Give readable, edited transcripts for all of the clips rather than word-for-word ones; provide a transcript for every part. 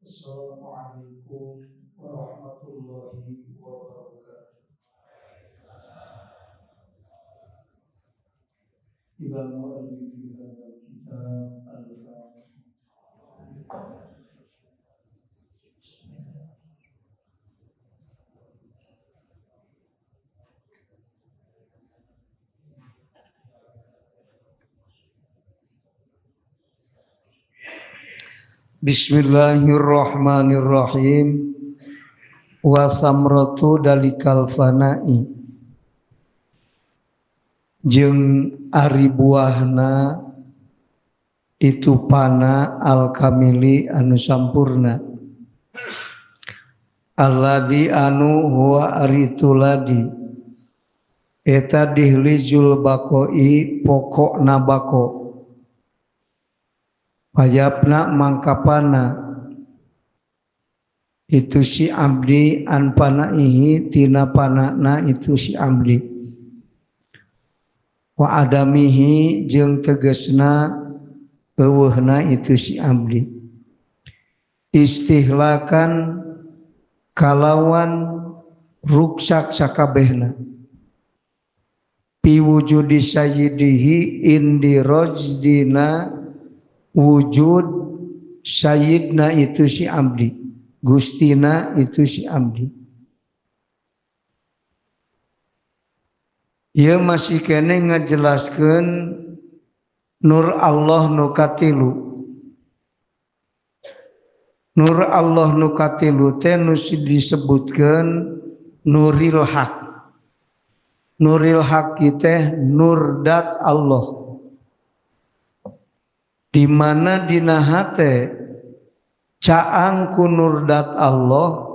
Assalamualaikum warahmatullahi wabarakatuh. Ila mu'allifi hadzal kitab al-Fatihah. Bismillahirrahmanirrahim. Wa samratu dalikal fana'i, jeung ari buahna itu pana al-kamili anu sampurna. Alladzi anu huwa arituladi, eta dihlijul bakoi pokokna bako. Payapna mangkapana itu si abdi an panaihi tina panana itu si abdi. Wa adamihi jeung tegesna eueuhna itu si abdi. Istihlakan kalawan ruksak sakabehna. Pi wujudi sayyidihi indi rojdina wujud sayyidna itu si abdi, gustina itu si abdi. Ieu masih kene ngajelaskeun nur Allah nu katilu. Nur Allah nu katilu teh nu disebutkeun nuril haq. Nuril haq teh nur dat Allah. Di mana dina hate caang ku nurdat Allah,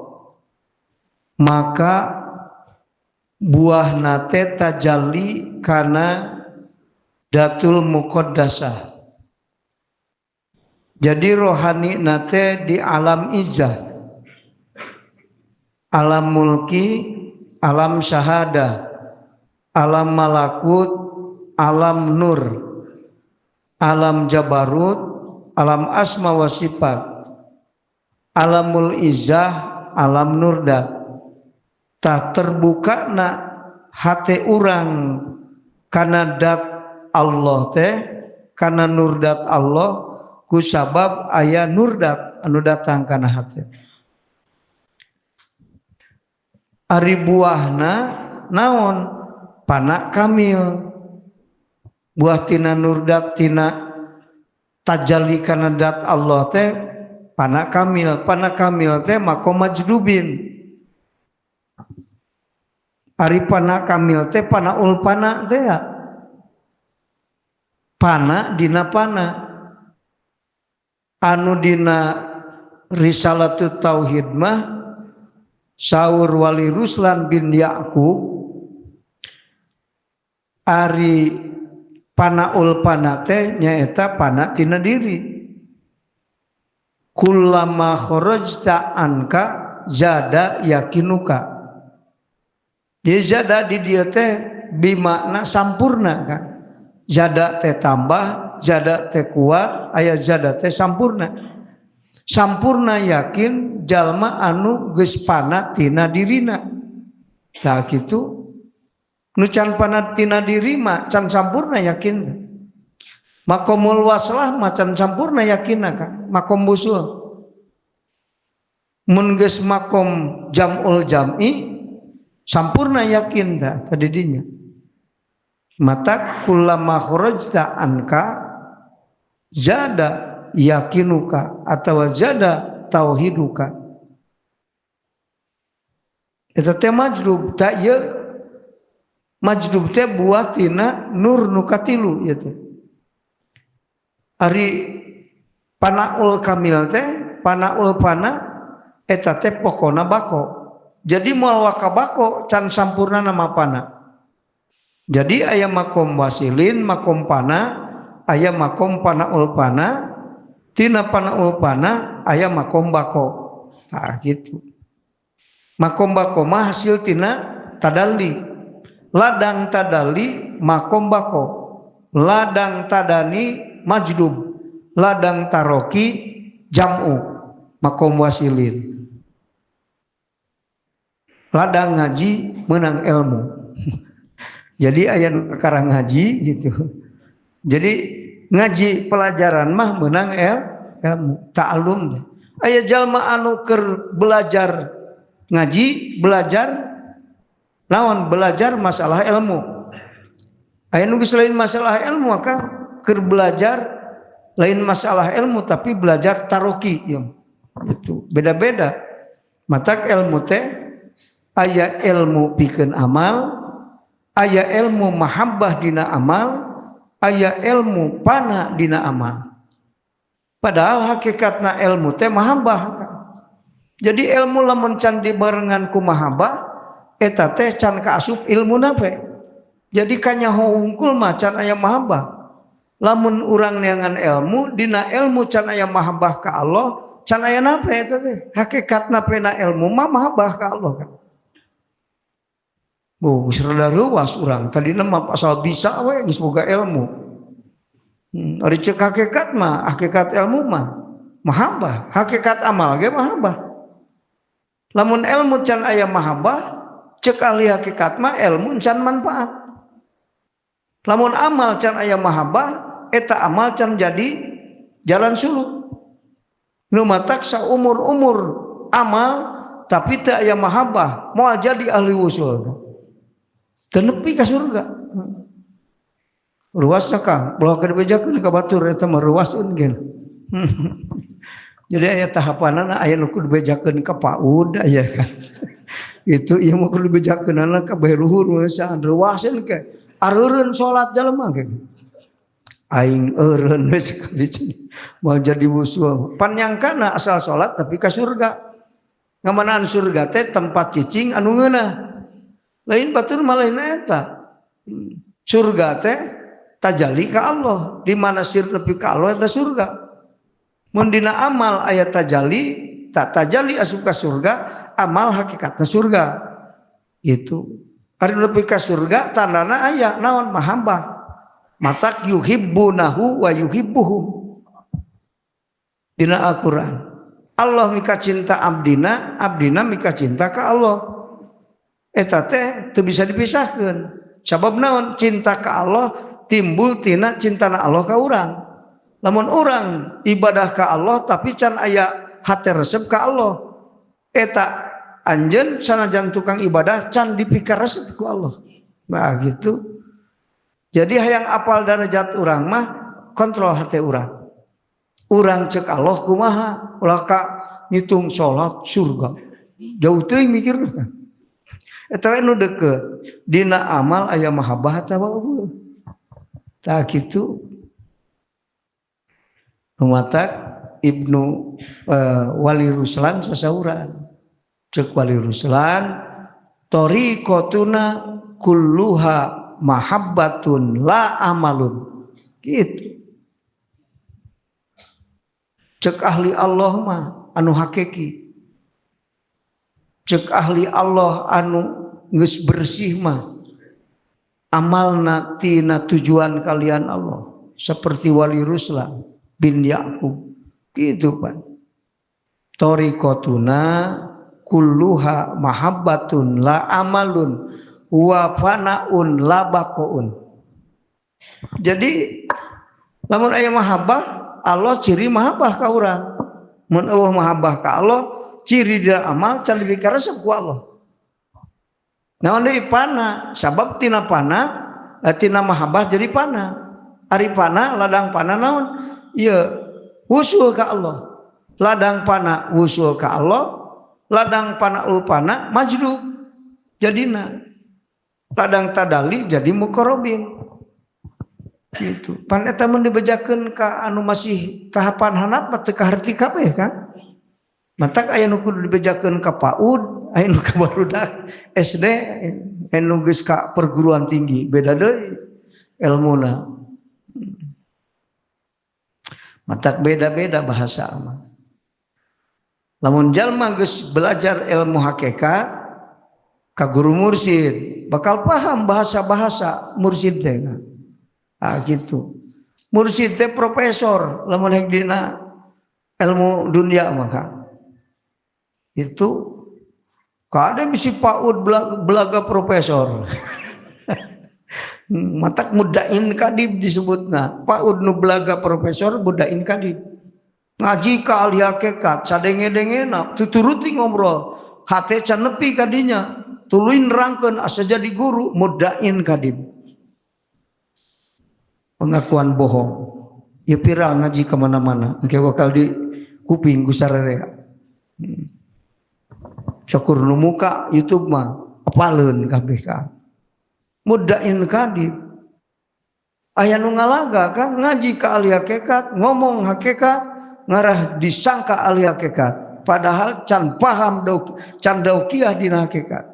maka buah nate tajalli kana datul muqaddasah. Jadi rohani nate di alam izah, alam mulki, alam syahada, alam malakut, alam nur, alam jabarut, alam asma wa sifat, alamul izzah, alam nurdat. Tak terbuka na hati urang kana dat Allah teh, kana nurdat Allah ku sabab aya nurdat anu datang kana hati. Ari buahna naon? Pana kamil. Buah tina nurdat tina tajalli kana dat Allah teh pana kamil teh makom majdubin. Ari pana kamil teh pana ulpana teh ya. Pana dina pana anu dina risalatut tauhid mah saur Wali Ruslan bin Yaqub ari pana ulpana teh nyaeta pana tina diri. Kullama kharajta anka zada yakinuka. Dia zada di dia teh bimakna sampurna kan. Zada teh tambah, zada teh kuat, aya zada teh sampurna. Sampurna yakin jalma anu geus pana tina dirina. Tah kitu. Nu can pana tina diri mah can sampurna yakin. Makomul waslah mah can sampurna yakin kan. Makom busul. Mun geus makom jamul jam'i sampurna yakin dah tadi dinya. Mata kullama kharajta anka zada yakinuka atau zada tauhiduka. Eta teh majdub ta ieu majdub teh buah tina nur nu katilu ieu teh. Ari panaul kamil teh, panaul pana eta teh pokona bako. Jadi moal wakabako can sampurna nama pana. Jadi aya makom wasilin, makom pana, aya makom panaul pana, tina panaul pana aya makom bako. Nah gitu. Makom bako mah hasil tina tadalli. Ladang tadali makom bako, ladang tadani majdub, ladang taroki jam'u. makom wasilin. Ladang ngaji menang ilmu. Jadi aya perkara ngaji gitu. Jadi ngaji pelajaran mah menang ilmu, ta'allum. Aya jalma anu keur belajar ngaji, belajar naon? Belajar masalah ilmu. Aya nu geus lain masalah ilmu maka keur belajar lain masalah ilmu tapi belajar taroki ya. Itu beda-beda. Matak ilmu teh aya ilmu pikeun amal, aya ilmu mahabbah dina amal, aya ilmu pana dina amal. Padahal hakikatna ilmu teh mahabbah. Jadi ilmu lamun can dibarengan ku mahabbah eta teh can kaasup ilmuna we. Jadi kanyaho hungkul mah can aya mahabbah. Lamun urang neangan ilmu, dina ilmu can aya mahabbah ka Allah, can aya nape eta teh? Hakikatna pena ilmu mah mahabbah ka Allah kan. Geus rada ruas urang, tadina mah asal bisa we geus boga ilmu. Ari ceuk hakikat mah, hakikat ilmu mah mahabbah, hakikat amal ge mahabbah. Lamun ilmu can aya mahabbah, ceuk ahli hakikat mah ilmu can manfaat. Lamun amal can aya mahabbah, eta amal can jadi jalan suluk. Nu matak saumur-umur amal tapi teu aya mahabbah, moal jadi ahli wusul. Teu nepi ka surga. Ruasna Kang, belah keur bejakeun ka batur eta mah ruaseun gen. Jadi aya tahapanana aya nu kudu bejakeun ka PAUD aya kan. Itu ieu mah kudu bejakeunana ka bae luhur saan ruaseun ke. Areureun salat jalema ge. Aing eureun we sekali mau jadi wusul. Panyangkana asal salat tapi ka surga. Ngamanaan surga teh tempat cicing anu ngeunah. Lain batur mah lain eta. Surga teh tajalli ka Allah. Di mana sir nepi ka Allah eta surga. Mun dina amal aya tajalli, tak tajalli asup ka surga, amal hakikatna surga. Itu ari nepi ka surga tandana aya naon mahabbah. Matak yuhibbunahu wa yuhibbuhum. Dina Al-Qur'an. Allah mika cinta abdina, abdina mika cinta ka Allah. Eta teh teu bisa dipisahkeun. Sabab naon? Cinta ka Allah timbul tina cintana Allah ka urang. Lamun urang ibadah ka Allah tapi can aya hate resep ka Allah. Eta anjeun sanajan tukang ibadah can dipikar resep ku Allah. Nah gitu. Jadi hayang apal darajat urang mah kontrol hati urang. Urang cek Allah kumaha ulah ka ngitung salat surga. Jauh teuing mikirna. Eta we nu deukeut. Dina amal aya mahabbah tah eueuh. Tah kitu. Numatak Ibnu Wali Ruslan sasauran. Cek Wali Ruslan tariqatuna kulluha mahabbatun la amalun gitu. Cek ahli Allah mah anu hakiki, cek ahli Allah anu geus bersih mah amalna tina tujuan kalian Allah seperti Wali Ruslan bin Yaqub gitu pan. Tariqatuna kulluha mahabbatun la amalun wa fanaun labaqaun. Jadi lamun aya mahabbah Allah ciri mahabbah ka urang. Mun eueuh mahabbah ka Allah ciri dina amal can dipikar resep ku Allah. Naon deui pana? Sabab tina pana tina mahabbah jadi pana. Ari pana ladang pana naon? Ieu wusul ka Allah. Ladang pana wusul ka Allah, ladang pana ulpana majdub jadina. Ladang tadali jadi muqarrabin. Gitu. Pan eta mun dibejakeun ka anu masih tahapan handap teu kaharti kabeh kan. Matak aya nu kudu dibejakeun ka PAUD, aya nu ka barudak SD, aya nu geus ka perguruan tinggi, beda deui ilmuna. Matak beda-beda bahasa mah. Lamun jalma geus belajar ilmu hakikat ka guru mursyid bakal paham bahasa-bahasa mursyid teh. Ah gitu. Mursyid teh profesor lamun dina ilmu dunia maka. Itu kada bisi paud belaga profesor. Matak mudain kadib disebutna. Paud nu belaga profesor mudain kadib. Ngaji ka ahli hakikat sadenge-dengena tuturuti ngobrol. Hate can nepi kadinya. Tuluin rangkeun asa jadi guru mudain kadib. Pengakuan bohong. Ya pira ngaji kemana-mana. Engke bakal di kuping ku sararea. Syukur nu muka YouTube mah apaleun kabeh ka. Mudain kadib. Aya nu ngalaga kan ngaji ka ahli hakikat, ngomong hakikat, ngarah disangka ahli hakikat. Padahal can paham can daukiah dina hakikat.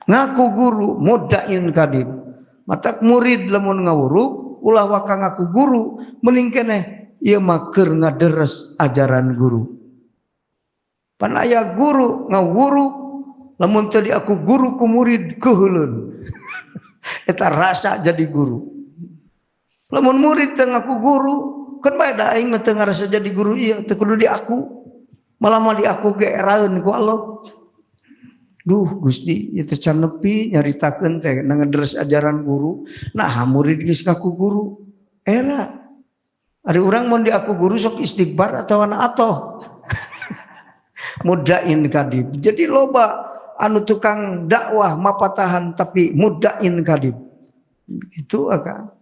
Ngaku guru mudain kadib. Matak murid lamun ngawuruk ulah waka ngaku guru mending keneh ieu mah keur ngaderes ajaran guru. Pan aya guru ngawuru lamun teu aku guru ku murid keuheuleun. Eta rasa jadi guru. Lamun murid teu ngaku guru, kan bae da aing mah teu ngarasa jadi guru ieu, teu kudu di aku. Malah mah di aku ge eraeun ku Allah. Duh Gusti, ieu teh can nepi nyaritakeun teh ngaderes ajaran guru. Nah, murid geus ngaku guru. Era. Ari urang mun di aku guru sok istighfar atau atoh. Mudain kadib. Jadi loba anu tukang dakwah mapatahan tapi mudain kadib. Itu agak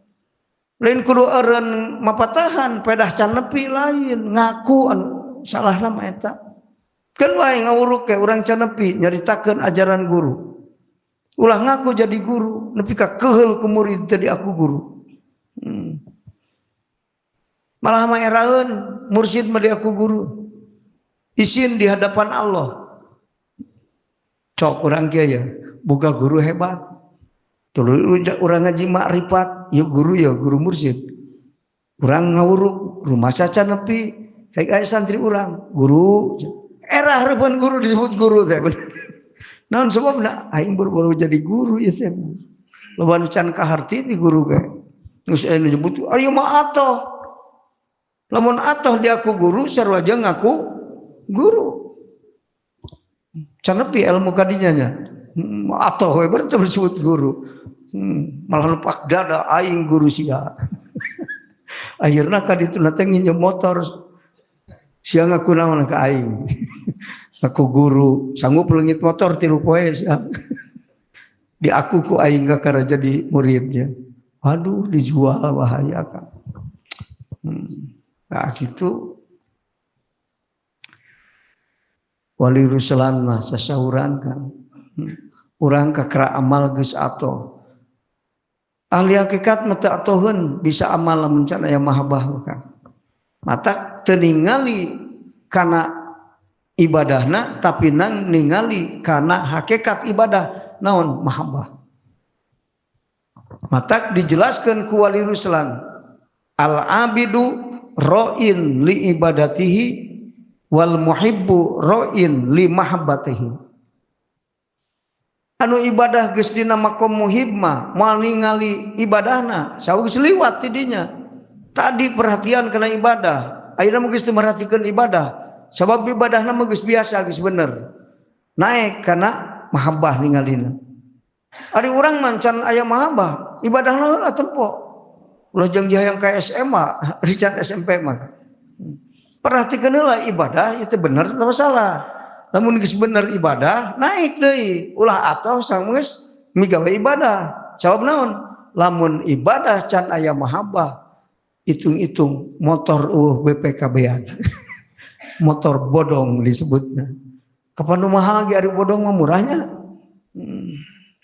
lain kudu eureun mapatahan pedah can nepi lain ngaku anu salah nama eta. Kan wae ngawuruk ke urang can nepi nyaritakeun ajaran guru. Ulah ngaku jadi guru, nepi ka keheul ku murid tadi aku guru. Malah mah eraeun mursyid mah di aku guru. Isin di hadapan Allah. Cok urang kieu ya, boga guru hebat. Tuluy urang ngaji makrifat, yeuh guru mursyid. Urang ngawuruk, rumah saca nepi, haik aya santri urang, guru. Era hareupeun guru disebut guru teh bener. Naon sababna? Aing baru jadi guru ieu teh. Loba nu can kaharti ti guru ge. Geus aya nu nyebut, "Ari mah atoh." Lamun atoh di aku guru sarua aja ngaku guru. Can nepi ilmu kadinya nya. Atoh we berarti disebut guru. Malah lepak dada aing guru sia. Akhirna kaditu teh nginjem motor sia ngaku naon ka aing. Aku guru, sanggup leungit motor 3 poe sia. Di aku ku aing kakara jadi muridnya. Aduh dijual bahaya kan. Nah gitu. Wali ruslan mah sasahuran kan. Urang kakara amal geus atoh. Ahli hakikat mah teu atoheun bisa amal lamun can aya mahabbah kan. Mata teu ningali kana ibadahna tapi nang ningali kana hakikat ibadah naon mahabbah. Mata dijelaskeun ku wali ruslan al abidu ra'in li ibadatihi wal muhibbu ra'in li mahabbatihi. Anu ibadah geus dina makom muhib mah moal ningali ibadahna saeuh geus liwat ti dinya. Tadi perhatian kana ibadah, ayeuna mah geus teu merhatikeun ibadah. Sabab ibadahna mah geus biasa geus bener. Naik kana mahabbah ningalina. Ari urang mah can aya mahabbah, ibadahna heula tempo. Ulah jeung hayang ka SMA, rican SMP mah. Perhatikeun heula ibadah itu bener atau salah. Lamun geus bener ibadah, naik deui. Ulah atoh sanggeus migawe ibadah. Sabab naon? Lamun ibadah can aya mahabbah, hitung-hitung motor BPKB-an. Motor bodong disebutnya. Kapan nu mahal ge ari bodong mah murahnya.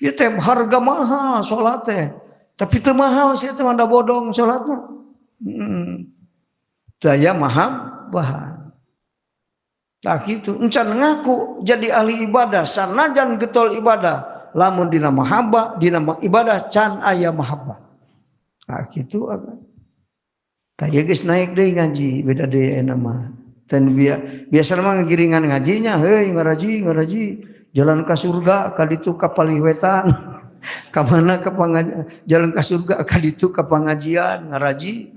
Ieu teh harga mahal salat teh. Tapi teu mahal sia teh manda bodong salatna. Daya mahabbah. Tak gitu, encan ngaku jadi ahli ibadah, sanajan getol ibadah, lamun dina mahabbah, dina ibadah can aya mahabbah. Nah gitu apa? Taya geus naik deui ngaji, beda deui aya mah. Ten biasa mah ngiringan ngajinya, heuy ngaraji, jalan ka surga ka ditu ka paliwetan. Ka mana ka jalan ka surga ka ditu ka pangajian ngaraji.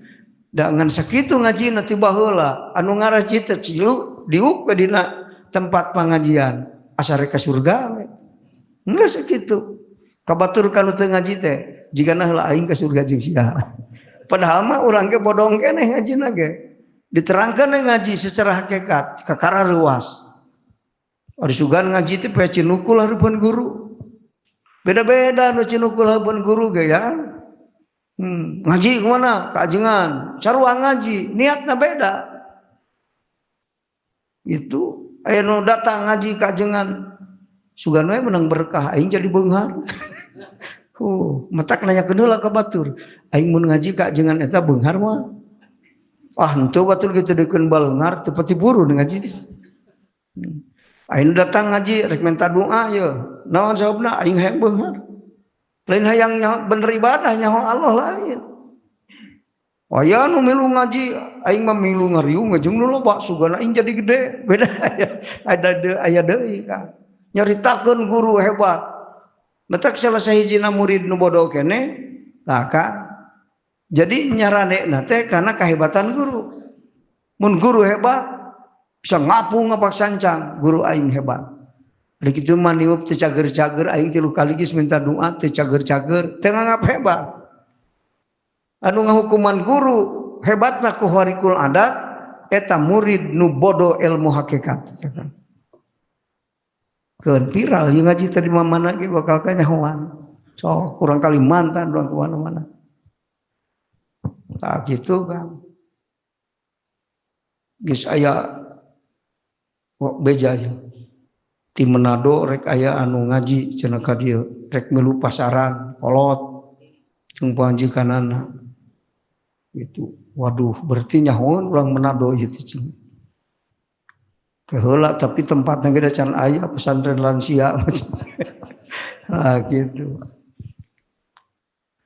Da ngan sakitu ngaji na tiba heula, anu ngaraji teh cilu diuk ke dina tempat pengajian asa rek ka surga we. Geus kitu. Kabatur kanu teu ngaji teh jigana heula aing ka surga jeung sia. Padahal mah urang ge bodong keneh ngajina ge. Diterangkeun ngaji secara hakikat kakara ruas. Ari sugan ngaji teh poe cinukul hareupeun guru. Beda-beda nu cinukul hareupeun guru ge ya. Ngaji kemana? Kajengan. Sarua ngaji, niatna beda. Itu aya nu datang ngaji kajengan. Sugan we menang berkah aing jadi beunghar. Matak nanyakeun heula ka batur. Aing mun ngaji kajengan eta beunghar mah. Henteu batur kitu dikeun beunghar teu pati buru ngaji. Aing datang ngaji rek minta doa ye. Naon jawabna aing hayang beunghar. Lain hayang bener ibadah nyaho Allah lain. Aya nu milu ngaji aing mah milu ngariung jeung nu loba sugana aing jadi gede. Beda aya deui ka. Nyaritakeun guru hebat. Matak salah sahijina murid nu bodoh keneh tah ka. Jadi nyaranena teh karena kehebatan guru. Mun guru hebat bisa ngapung ngapak sancang, guru aing hebat. Ari kitu mah niup teu cager-cager aing 3 kali geus minta doa teu cager-cager, teu nganggap hebat. Anu ngahukuman guru hebatna ku harikul adat eta murid nu bodoh ilmu hakikat. Keun viral ieu ngaji teh di mana ge bakal kanyahoan. So kurang Kalimantan urang ke mana-mana. Tah gitu kan. Geus aya beja ya. Di Manado rek aya anu ngaji cenah ka dieu rek milu pasaran kolot jeung panjikanana gitu. Waduh berarti nyahoan urang Manado ieu teh cing. Keheula tapi tempatna ge can aya pesantren lansia. Gitu.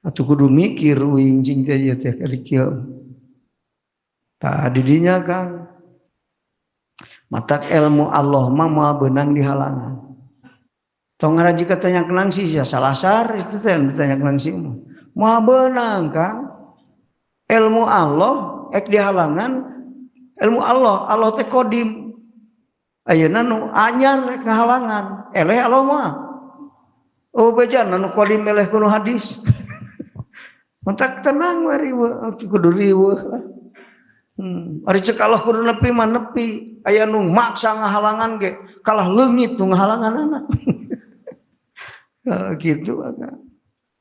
Atuh kudu mikir uing cing teh ieu teh ari kieu. Tah di dinya Kang matak ilmu Allah mah moal beunang di halangan. Tong ngaraji katanya kenang sih ya salasar itu teh ditanya kenang sih mah. Moal beunang Kang. Ilmu Allah ek di halangan. Ilmu Allah teh kodim. Ayeuna nu anyar rek ngahalangan. Eleh Allah mah. Oh bejan nu kodim eleh kuno hadis. Matak tenang mari kudu riweuh. Ari cek Allah kudu nepi mah nepi. Aya nu maksa ngahalangan ge kalah leungit nu ngahalanganana. Gitu kan.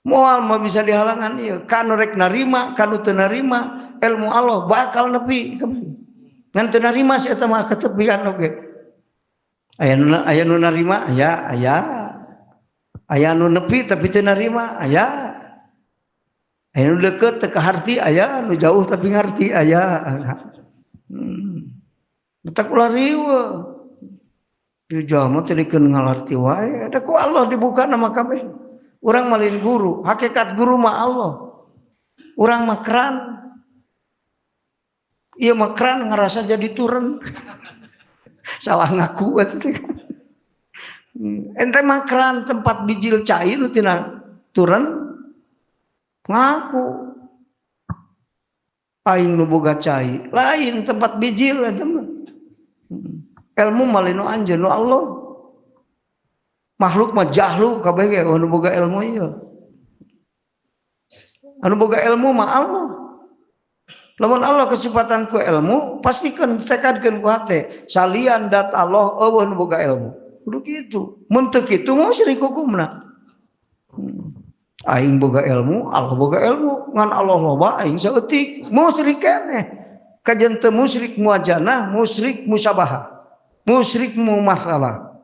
Moal mah bisa dihalangan ieu. Kanu rek narima, kanu teu narima, ilmu Allah bakal nepi. Ngan teu narima si eta mah ketepian oge. Aya nu narima, aya. Aya nu nepi tapi teu narima, aya. Aya nu deukeut teu kaharti, aya nu jauh tapi ngarti, aya. Matak ulah riweuh. Di jalma teh dikeun ngalarti wae, ada ku Allah dibuka nama kabeh. Urang malin guru, hakikat guru mah Allah. Urang mah keran. Ieu mah keran ngarasa jadi turun. Salah ngaku atuh. Ente mah keran tempat bijil cai nu tina turun. Ngaku. Aing nu boga cai, lain tempat bijil eta mah. Ilmu malinu anjeun nu Allah. Makhluk mah jahlu kabeh ge anu boga ilmu ieu. Anu boga ilmu mah Allah. Lamun Allah kesempatan ku ilmu, pastikeun tekadkeun ku hate, salian dat Allah eueuh nu boga ilmu. Kudu kitu. Mun teu kitu musyrik hukumna. Aing boga ilmu, Allah boga ilmu, ngan Allah loba aing saeutik, musyrik keneh. Kajen teu musyrik muajanah, musyrik musabahah. Musyrik mumasalah.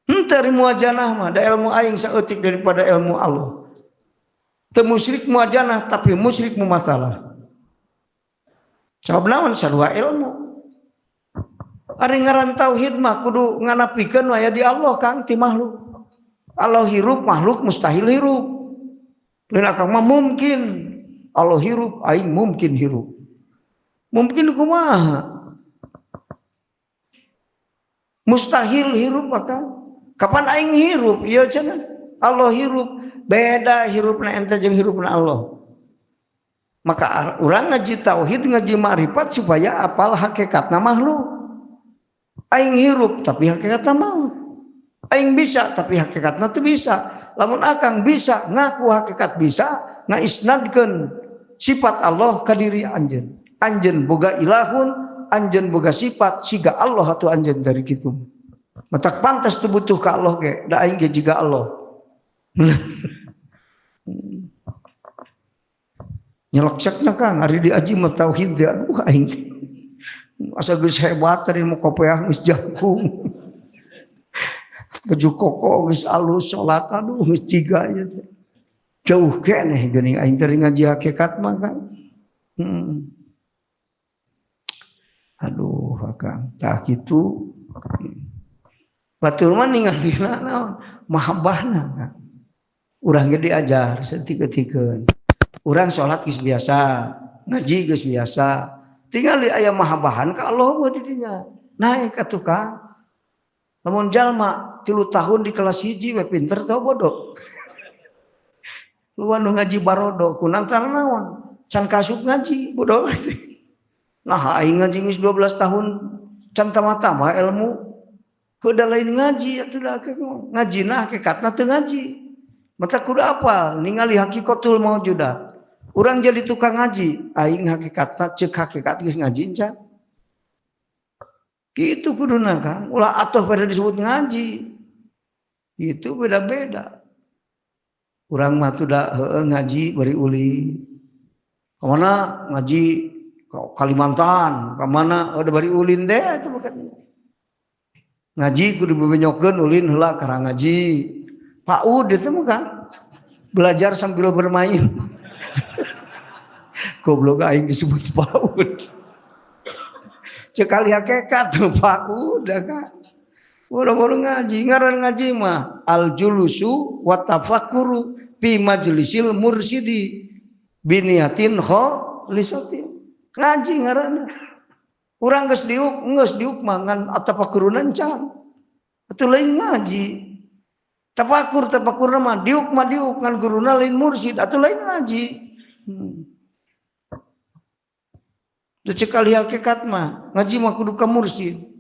Henteu muajanah mah da ilmu aing saeutik daripada ilmu Allah. Teu musyrik muajanah tapi musyrik mumasalah. Sabab naon sarua ilmu. Ari ngaran tauhid mah kudu nganapikeun aya di Allah Kang ti makhluk. Allah hirup, makhluk mustahil hirup. Lain akang mah mungkin. Allah hirup, aing mungkin hirup. Mungkin kumaha? Mustahil hirup akang. Kapan aing hirup? Ieu cenah. Allah hirup, beda hirupna ente jeung hirupna Allah. Maka urang ngaji tauhid, ngaji ma'rifat supaya apal hakikatna makhluk. Aing hirup tapi hakikatna maut. Aing bisa tapi hakikatna teu bisa. Lamun akang bisa ngaku hakikat bisa, ngaisnadkeun sifat Allah ka diri anjeun. Anjeun boga ilahun, anjeun boga sifat siga Allah atuh anjeun dari kitu. Matak pantas teu butuh ka Allah ge, da aing ge jiga Allah. Nyeleksekna Kang ari di aji mah tauhid teh aduh aing teh. Asa geus hebat tadi mau kopiah geus jangkung. Baju koko geus alus salat aduh geus jiga ieu teh. Jauh keneh geuning aing teh ngaji hakikat mah Kang. Aduh Kang, tah kitu. Batur mah ningalina naon? Mahabbahna Kang. Urang ge diajar saeutik-eutikeun. Urang salat geus biasa, ngaji geus biasa. Tinggal di aya mahabbahan ka Allah mah di dinya. Naik atuh Kang. Lamun jalma 3 tahun di kelas 1 we pinter tau bodoh. Lu anu ngaji barodo kunantara naon? Can kasuk ngaji bodoh pasti. Nah aing ngaji geus 12 tahun can tamah-tamah ilmu. Kudu lain ngaji atuh da ngajina hakikatna teu ngaji. Mata kudu apal ningali hakikatul maujudat. Urang jadi tukang ngaji, aing hakikatna ceuk hakikat geus ngaji encan. Kitu kuduna Kang, ulah atuh pada disebut ngaji. Itu beda-beda. Urang mah teh da heueuh ngaji bari uli. Ka mana ngaji ka Kalimantan, ka mana ada bari ulin teh eta bukan. Ngaji kudu bebenyokeun ulin heula karang ngaji. PAUD itu mah belajar sambil bermain. Goblok aing disebut PAUD. Cekali hakikat tuh PAUD Kang. Boro-boro ngaji, ngaran ngaji mah al-julusu wa tafakkuru fi majlisil mursidi biniyatin khalisatin. Ngaji ngaranna. Urang geus diuk mangan atapakurunan can. Atuh lain ngaji. Tapakur mah diuk ngan guruna lain mursid atuh lain ngaji. Cekali hakikat mah ngaji mah kudu ka mursid.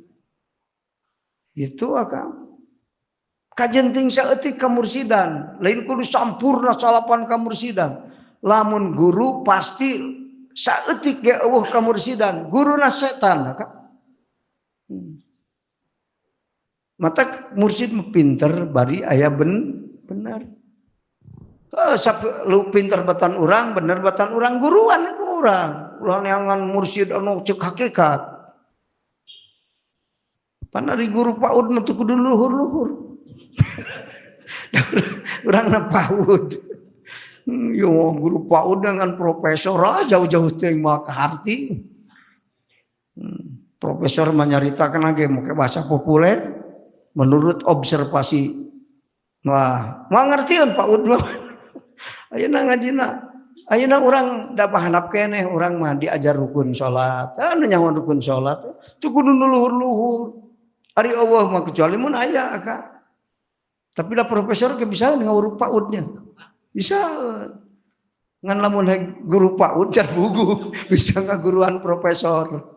Itu Akang. Kajenting saeutik kamursidan, lain kudu sampurna salapan kamursidan. Lamun guru pasti saeutik ge eueuh kamursidan, guruna setan Akang. Mata mursid pinter bari aya bener. Lu pinter batan urang, bener batan urang guruan ku urang. Ulah neangan mursid anu ceuk hakikat. Pan ari guru PAUD mah teu kudu luhur-luhur. Urangna PAUD. Yo guru PAUD dengan profesor jauh-jauh teh mah kaharti. Profesor menyaritakeun ge make bahasa populer menurut observasi. Wah, moal ngartieun PAUD mah. Ayeuna ngajina, ayeuna urang da pahandap keneh urang mah diajar rukun salat. Anu nyaho rukun salat teu kudu luhur-luhur. Ari Allah mah kecuali mun aya Kang. Tapi da profesor ke bisa ngawuruk PAUD-nya. Bisa. Ngan lamun guru PAUD can bugu bisa ngaguruan profesor.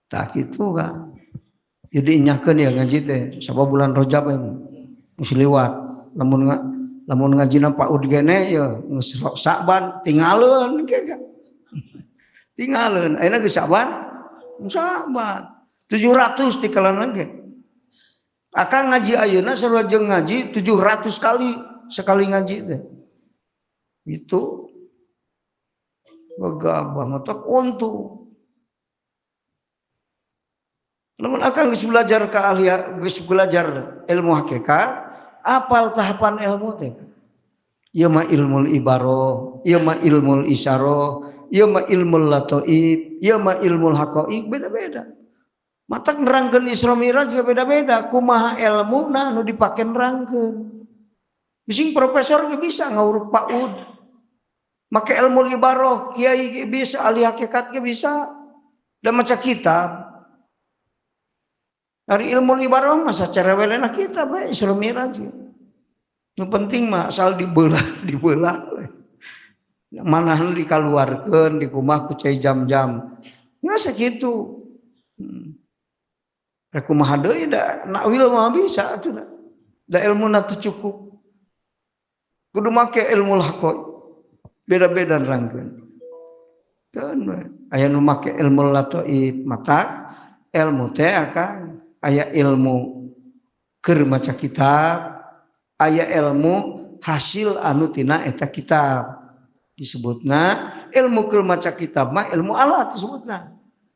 Tak kitu Kang. Jadi nyakeun ya ngaji teh sabab bulan Rajab geus liwat. Lamun ngajina PAUD gene ya geus Saban tingaleun ge Kang. Tingaleun. Ayeuna geus Saban 700 tikalan ge. Akang ngaji ayeuna sareng ngaji 700 kali sekali ngaji teh. Itu gagabah mah tok untung. Lamun akang geus belajar geus belajar ilmu hakikat, apal tahapan ilmu teh. Ieu mah ilmul ibarah, ieu mah ilmul isyarah, ieu mah ilmul lataif, ieu mah ilmul haqaiq, beda-beda. Matak nerangkeun Isra Mi'raj juga beda-beda. Kumaha ilmuna anu dipake nerangkeun. Bising profesor ge bisa ngawuruk PAUD. Make ilmu ibarah, kiai ge bisa, ahli hakikat ge bisa. Da maca kitab. Dari ilmu ibarah mah sacara welena kitab bae Isra Mi'raj. Nu penting mah asal dibelah. Manahan dikaluarkeun di kumah ku cai jam-jam. nggak segitu. Aku mah deui da nakwil mah bisa atuh da ilmu na teu cukup. Kudu make ilmu lahko. Beda-beda nerangkeun. Kan aya nu make ilmu latoib mata ilmu teh akan aya ilmu keur maca kitab, aya ilmu hasil anu tina eta kitab. Disebutna ilmu keur maca kitab mah ilmu alat disebutna.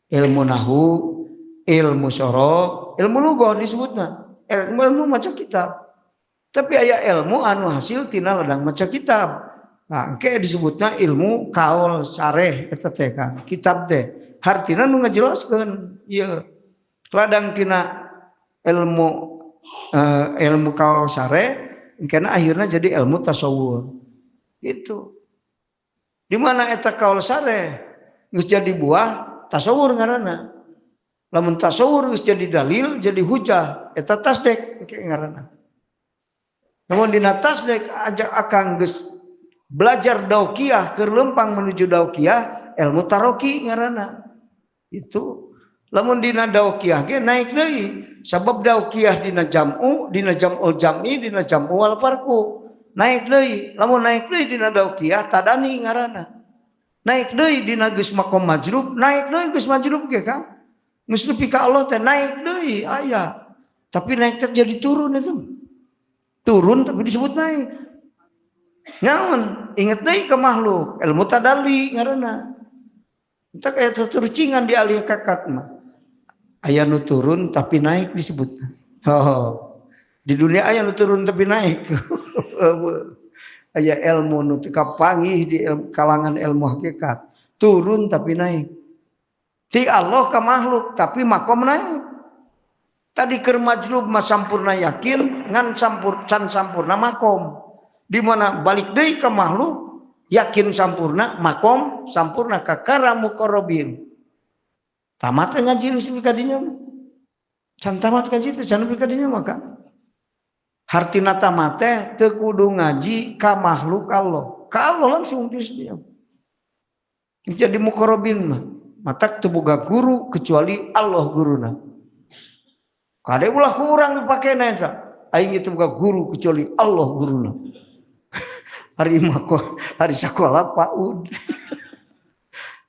Ilmu nahu, ilmu sorok, ilmu lughah disebutna. Ilmu maca kitab. Tapi aya ilmu anu hasil tina ladang maca kitab. Nah, engke disebutna ilmu kaul sareh eta teh kan. Kitab teh hartina nu ngajelaskeun ieu. Ladang tina ilmu ilmu kaul sareh engkena akhirna jadi ilmu tasawuf. Gitu. Di mana eta kaul sareh geus jadi buah tasawur ngaranna. Lamun tasawur geus jadi dalil jadi hujah eta tasdek engke ngaranna. Namun dina tasdek ajak akang geus belajar daukiyah keur lempang menuju daukiyah ilmu taroki ngaranna. Itu lamun dina daukiyah ge naik deui sabab daukiyah dina jam'u, dina jam'ul jam'i, dina jam'u wal farqu. Naik deui, lamun naik deui dina daukiyah tadani ngaranna. Naik deui dina geus makom majrub, naik deui geus majrub ge Kang. Geus nepi ka Allah teh naik deui aya. Tapi naik teh jadi turun itu. Turun tapi disebut naik. Naon? Ingat deui ke makhluk, ilmu tadalli ngaranna. Entah kayak tercingan di alih kakat mah. Aya nu turun tapi naik disebutna. Oh. Di dunia aya nu turun tapi naik. Aya ilmu nu teu kapanggih di kalangan ilmu hakikat. Turun tapi naik. Ti Allah ka makhluk tapi makom naik. Tadi keur majrub mah sampurna yakin ngan can sampurna makom. Di mana balik deui ka makhluk yakin sampurna makom sampurna ka karamu qarobin. Tamat ngaji geus ka dinya. Can tamat ngaji teh can ka dinya maka. Hartina tamat teh teu kudu ngaji ka makhluk Allah. Ka Allah langsung geus dia. Jadi muqarrabin mah matak teu boga guru kecuali Allah guruna. Kade ulah kurang dipakena eta. Aing itu bukan guru kecuali Allah guruna. Hari mako hari sekolah PAUD.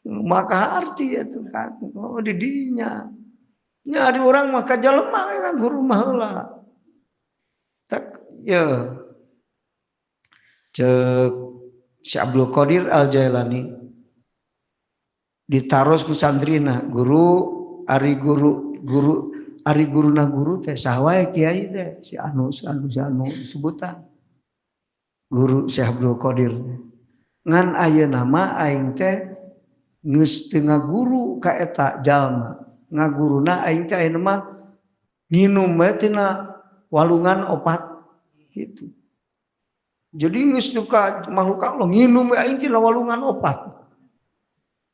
Maka arti itu kan oh di dinya. Nya di orang maka jelema kan guru mah heula. Tak ya. Cek Syekh Abdul Qadir Al-Jailani ditaros ku santrina ari guruna guru teh saha kiai teh si anu disebutan guru Syekh Abdul Qadir ngan ayeuna mah aing teh geus teu ngaguru ka eta jalma ngaguruna aing teh ayeuna mah nginum we tina walungan opat gitu. Jadi geus teu ka makhluk Allah nginum we aing tina walungan opat.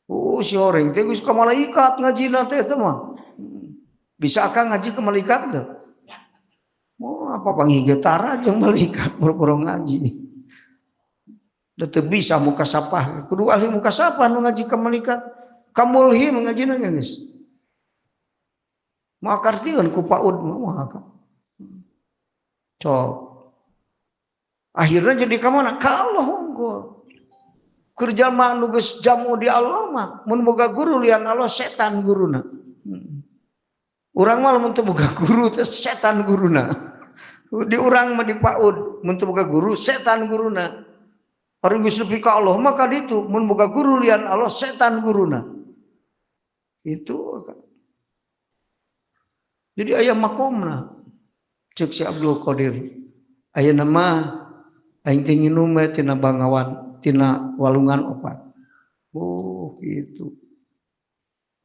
Oh si orang teh geus ka malaikat ngajina teh eta mah. Bisa akang ngaji ke malaikat tuh. Oh, apa panggigitara jeung malaikat boro-boro ngaji. Da teu bisa muka sapah. Kudu ahli muka sapah nu ngaji ke malaikat. Kamulhim ngajina geus. Moal kartieun ku PAUD mah. Cok. Akhirnya jadi ka mana? Ka Allah unggul. Kerja mah nu geus jamu di Allah mah mun boga guru lian Allah setan guruna. Urang mah mun teu boga guru teh setan guruna. Di urang mah di PAUD mun teu boga guru setan guruna. Ari geus nepi ka Allah mah ka ditu mun boga guru lian Allah setan guruna. Itu jadi aya makomna. Cek si Abdul Qadir. Ayeuna mah aing teh nginum tina bangawan tina walungan opat. Oh gitu.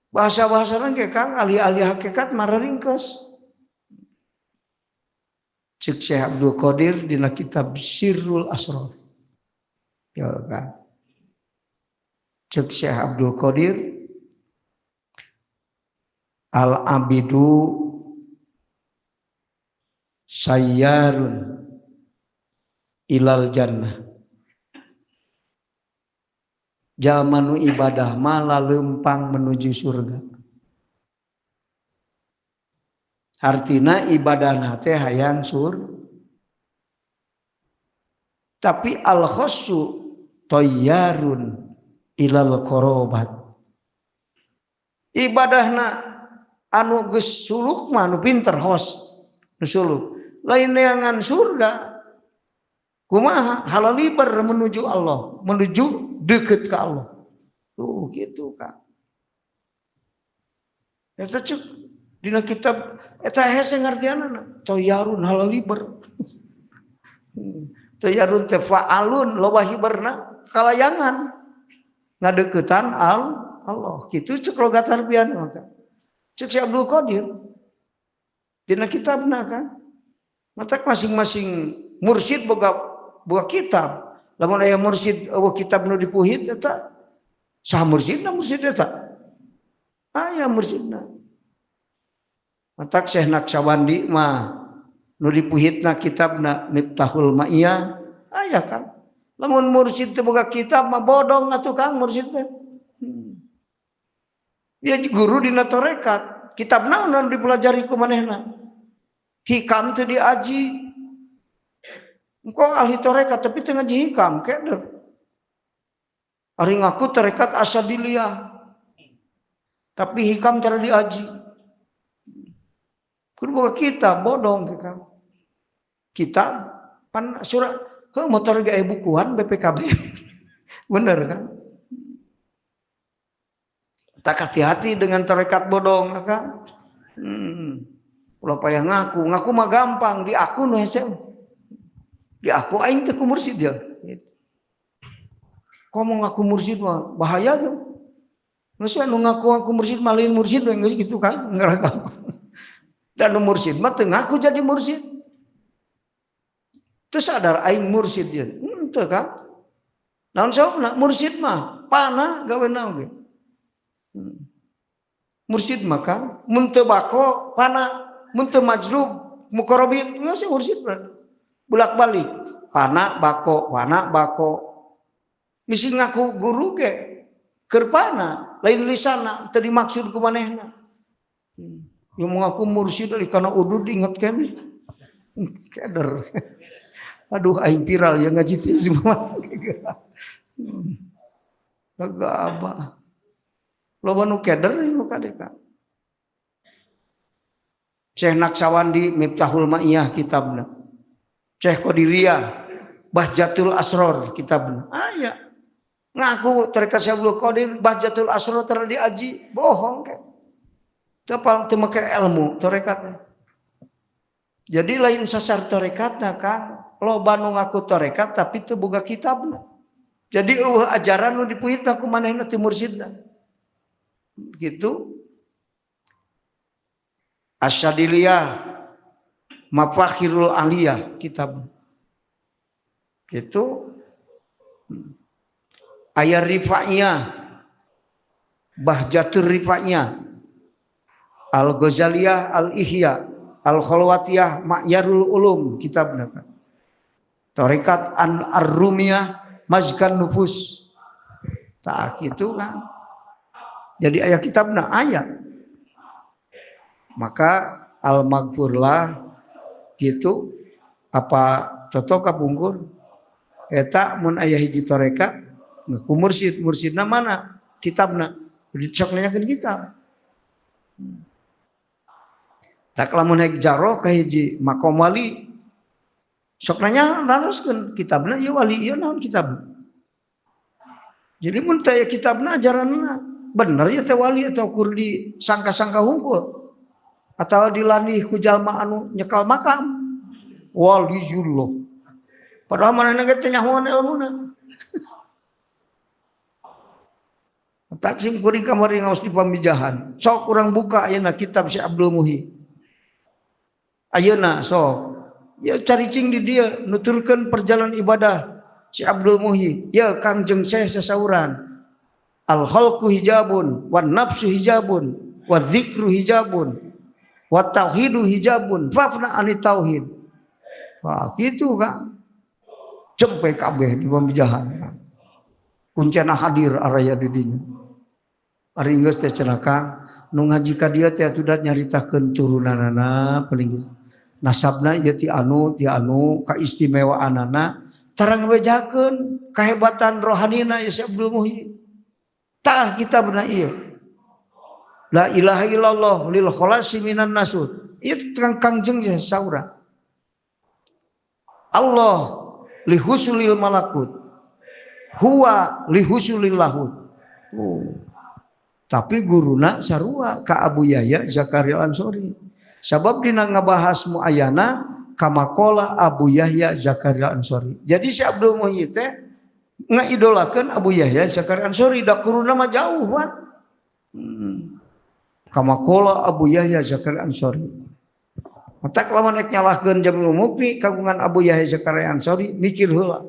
Bahasa-bahasa ge Kang ahli-ahli hakikat mararingkes. Cek Syekh Abdul Qadir dina kitab Sirrul Asrar. Ya kan. Cek Syekh Abdul Qadir al-abidu sayyarun ilal jannah. jalma nu ibadah malah lempang menuju surga. Artina ibadahna teh hayang tapi al khossu tayyarun ilal qorobat. Ibadahna anu geus suluk mah anu pinter host nu suluk lain neangan surga. Kumaha halaliber menuju Allah, menuju dekat ke Allah. Tuh gitu kan. Eta cek dina kitab eta hese ngartianana tayyarun halaliber. Tayyarun teh fa'alun loba hiberna kalayangan ngadeukeutan Allah. Kitu cek logat harfian maka. Cek si Abdul Qadir dina kitabna kan. Matak masing-masing mursyid boga kitab. Lamun aya mursyid eueuh kitab nu dipuhit eta saha mursyidna mursyid eta? Aya mursyidna. Matak Syekh Naksabandi mah nu dipuhitna kitabna Miftahul Ma'iyah aya kan. Lamun mursyid teu boga kitab mah bodong atuh Kang mursyid teh. Dia guru dina tarekat, kitab naon anu dipelajari ku manehna? Hikam teu diaji. Engkau ahli tarekat tapi teu ngaji hikam keder. Ari ngaku tarekat Asadiliyah. Tapi hikam cara diaji. Kudu boga kitab bodong Kang. Kitab pan surat motor ge bukuan BPKB. Bener kan? Tak hati-hati dengan tarekat bodong Kang. Ulah payah ngaku mah gampang, di aku nu hese. Di aku aing teh ku mursyid ya. Komo ngaku mursyid mah bahaya tuh. Geus nu ngaku mursyid mah lain mursyid we geus kitu kan, gampang. Dan nu mursyid mah teu ngaku jadi mursyid. Teu sadar aing mursyid ya. Teu kan? Naon sababna? Mursyid mah panah gawe naon ge. Mursyid mah kan mun teu bako panah, mun teu majlub muqarrabin geus mursyid berarti. Bulak-balik pana bako misi ngaku guru ge keur pana lain lisana teu dimaksud ku manehna. Yang mengaku mursyid dari kana udud diingetkeun keder. Aduh aing viral ya ngaji teh di mana. Kagak apa. Loba nu keder nu kadeka. Syekh Naksabandi Miftahul Ma'iyah kitabna. Syekh Qadiriyah Bahjatul Asror kitabna. Aya. Ngaku tarekat Syekh Abdul Qadir Bahjatul Asror tara diaji, bohong kan. Teu make ilmu tarekatna. Jadi lain sasar tarekatna Kang, loba nu ngaku tarekat tapi teu boga kitabna. Jadi ajaran nu dipuhitna ku manehna teu mursyidna. Gitu. Asyadiliyah Mafakhirul Aliyah kitab. Gitu. Ayat Rifaiyah Bahjatur Rifaiyah Al-Ghazaliyah Al-Ihya Al-Khalwatiyah Ma'yarul Ulum kitabna. Tarekat Ar-Rumiyah Mazkan Nufus. Tak gitu kan. Jadi ayat kitabna ayat. Maka al-maghfurlah gitu apa cocok kapungkur eta mun aya hiji tarekat ngaku mursyidna mana kitabna dicok nanyakeun kitab. Tak lamun haek jaroh ka hiji makom wali sok nanya naroskeun kitabna ieu wali ieu naon kitab. Jadi mun teu kitabna ajaranna bener ya teh wali atau kur di sangka-sangka hungkul atau dilanih ku jalma anu nyekal makam waliyullah padahal manehna ge teh nyahoan ilmuna. Taksim kuring kamari ngaos di pamijahan sok urang buka ayeuna kitab si Abdul Muhi ayeuna sok ya caricing di dia nuturkeun perjalanan ibadah si Abdul Muhi ya Kangjeng Syekh sasauran al khalqu hijabun wan nafsu hijabun wa dzikru hijabun wa tauhidu hijabun fafna ani tauhid. Wah gitu kan. Cempe kabeh di pamijahan. kuncena hadir araya di dinya. Ari geus teh cenah Kang, nu ngaji ka dieu teh atuda nyaritakeun turunanana paling geus. Nasabna ieu ti anu kaistimewaanana tarang bejakeun kahebatan rohanina ieu si Abdul Muhyi. Tah kitabna ieu. La ilaha illallah lil khalasi minan nasud. Ieu Kangjeng saura. Allah lihusulil malakut. Huwa lihusulil lahut. Tapi guruna sarua ka Abu Yahya Zakaria Ansori. Sabab dina ngabahas muayana kamakola Abu Yahya Zakaria Ansori. Jadi si Abdul Muhyi teh ngaidolakeun Abu Yahya Zakaria Ansori da guruna mah jauh wan. Kamakola Abu Yahya Zakaria Ansori. Mata lamun nek nyalahkeun Jamil Mukni kagungan Abu Yahya Zakaria Ansori mikir heula.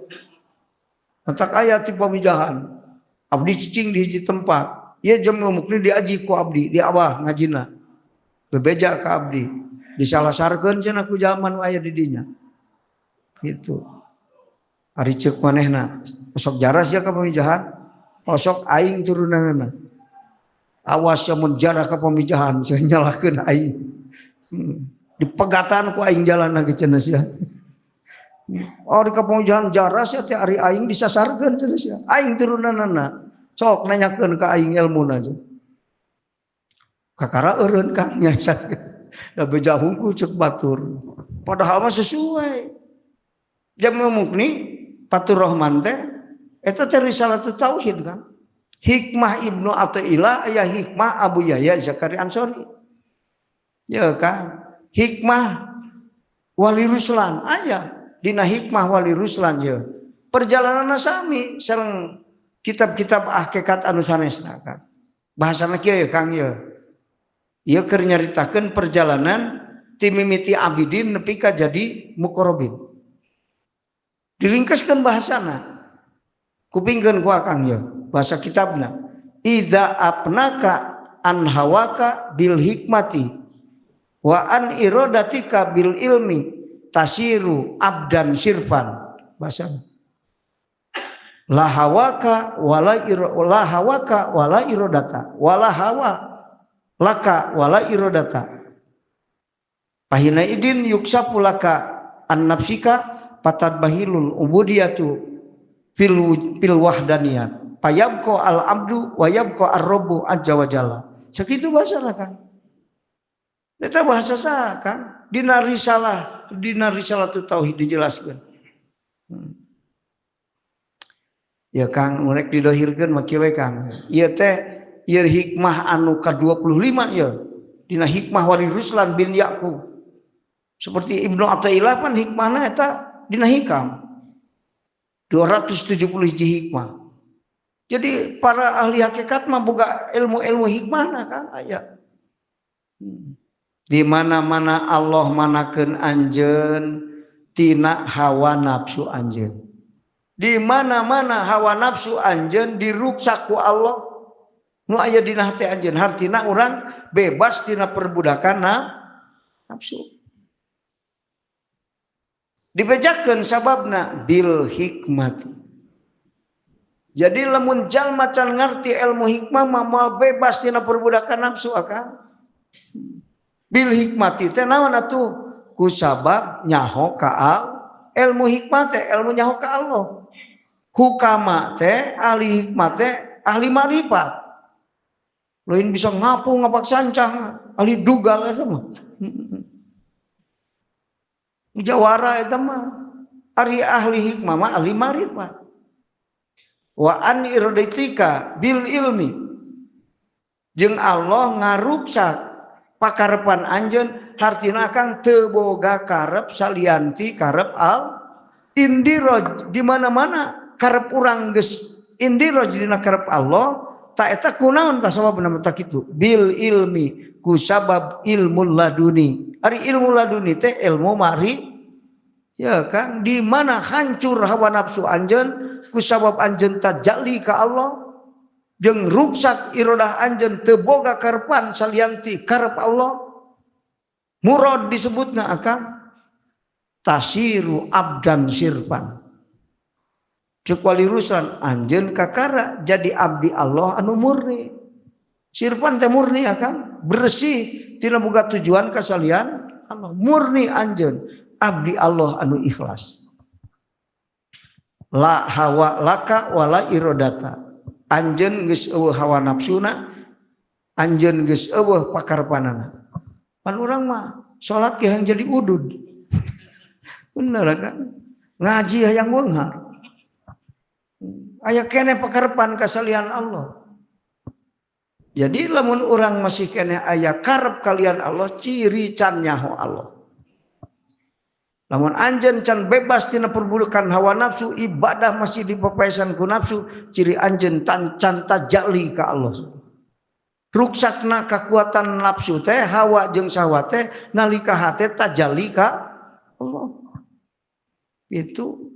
Mata aya ti pamijahan. Abdi cicing di hiji tempat. Ieu Jamil Mukni diaji ku abdi di Abah ngajina. Bebeja ka abdi. Disalasarkeun cenah ku jalma nu aya di dinya. Gitu. Ari ceuk manehna, sok jaras ya ka pamijahan, sok aing turunanana. Awas mun jarah ka pamijahan, saya nyalahkeun aing. Dipegatan ku aing jalan lagi cenah sia. Ari ka pamijahan jaras ya teh ari aing disasarkeun cenah sia. Aing turunanana. Sok nanyakeun ka aing ilmuna aja. Kakara eureun Kang nya. Da beja hungkul ceuk batur. Padahal mah sesuai. Jamil Mukni Fatur Rahman teh eta teh risalatut tauhid kan. Hikmah Ibnu Athaillah aya hikmah Abu Yahya Zakaria Ansori. Ya kan? Hikmah Wali Ruslan aya dina hikmah Wali Ruslan ye. Perjalananna sami sareng kitab-kitab hakikat anu sanesna kan. Bahasana kieu ya Kang ye. Ieu keur nyaritakeun perjalanan ti mimiti abidin nepi ka jadi muqarrabin. Diringkeskeun bahasana. Kupingkeun ku Kang ye. Bahasa kitabna. Idza apnaka an hawaka bil hikmati wa an iradatika bil ilmi tasiru abdan sirfan. Bahasana. La hawaka wala irodata wala hawa laka wala irodata pahina idin yuksafu laka an nafsika patad bahilul ubudiyatu fil wahdaniyat payabqa al abdu wa yabqa ar-rabbu azza wa jalla. Sakitu bahasana kan. Eta bahasa sah kan dina risalah tauhid dijelaskeun. Ya Kang murek didohirkeun mah kieu we Kang. Ieu teh ieu hikmah anu ka-25 ieu. Dina hikmah Wali Ruslan bin Yaqub. Seperti Ibnu Athaillah pan hikmahna eta dina hikam. 270 hiji hikmah. Jadi para ahli hakikat mah boga ilmu-ilmu hikmahna kan aya. Di mana-mana Allah manakeun anjeun tina hawa nafsu anjeun. Di mana-mana hawa nafsu anjeun diruksak ku Allah nu aya dina hati anjeun hartina urang bebas tina perbudakan nafsu. Dibejakeun sababna bil hikmati. Jadi lamun jalma can ngarti ilmu hikmah mah moal bebas tina perbudakan nafsu akang. Bil hikmati teh naon atuh? Ku sabab nyaho ka ilmu hikmah teh ilmu nyaho ka Allah. Hukama teh ahli hikmah teh ahli marifat. Lain bisa ngapu ngapak sancang ahli dugal eta mah. Jawara eta mah ari ahli hikmah mah ahli marifat. Wa an iradatika bil ilmi. Jeung Allah ngaruksak pakarepan anjeun hartina kang teu boga karep salianti karep al indiroj di mana-mana karep urang geus indiroj dina karep Allah ta eta kunaon ta sababna mah kitu bil ilmi ku sabab ilmu laduni. Ari ilmu laduni teh ilmu mari ya kan di mana hancur hawa nafsu anjeun ku sabab anjeun tajalli ka Allah jeung ruksak iradah anjeun teu boga karepan salianti karep Allah. Murad disebutna akang tasiru abdan sirfan. Cek walirusan anjeun kakara jadi abdi Allah anu murni. Sirpan teh murni akan bersih tina boga tujuan kasalian Allah. Murni anjeun abdi Allah anu ikhlas. La hawa laka wala irodata. Anjeun geus eueuh hawa nafsuna, anjeun geus eueuh pakarpanana. Pan urang mah salat ge hayang jadi udud. Bener kan? Ngaji hayang beunghar. Aya keneh pakarepan kasalian Allah. Jadi lamun orang masih kena aya karep kalian Allah, ciri can nyaho Allah. Lamun anjeun can bebas tina perbudakan hawa nafsu, ibadah masih dipapaesan ku nafsu, ciri anjeun can tajalli ka Allah. Ruksakna kekuatan nafsu teh hawa jeung syahwat teh nalika hate tajalli ka Allah. Itu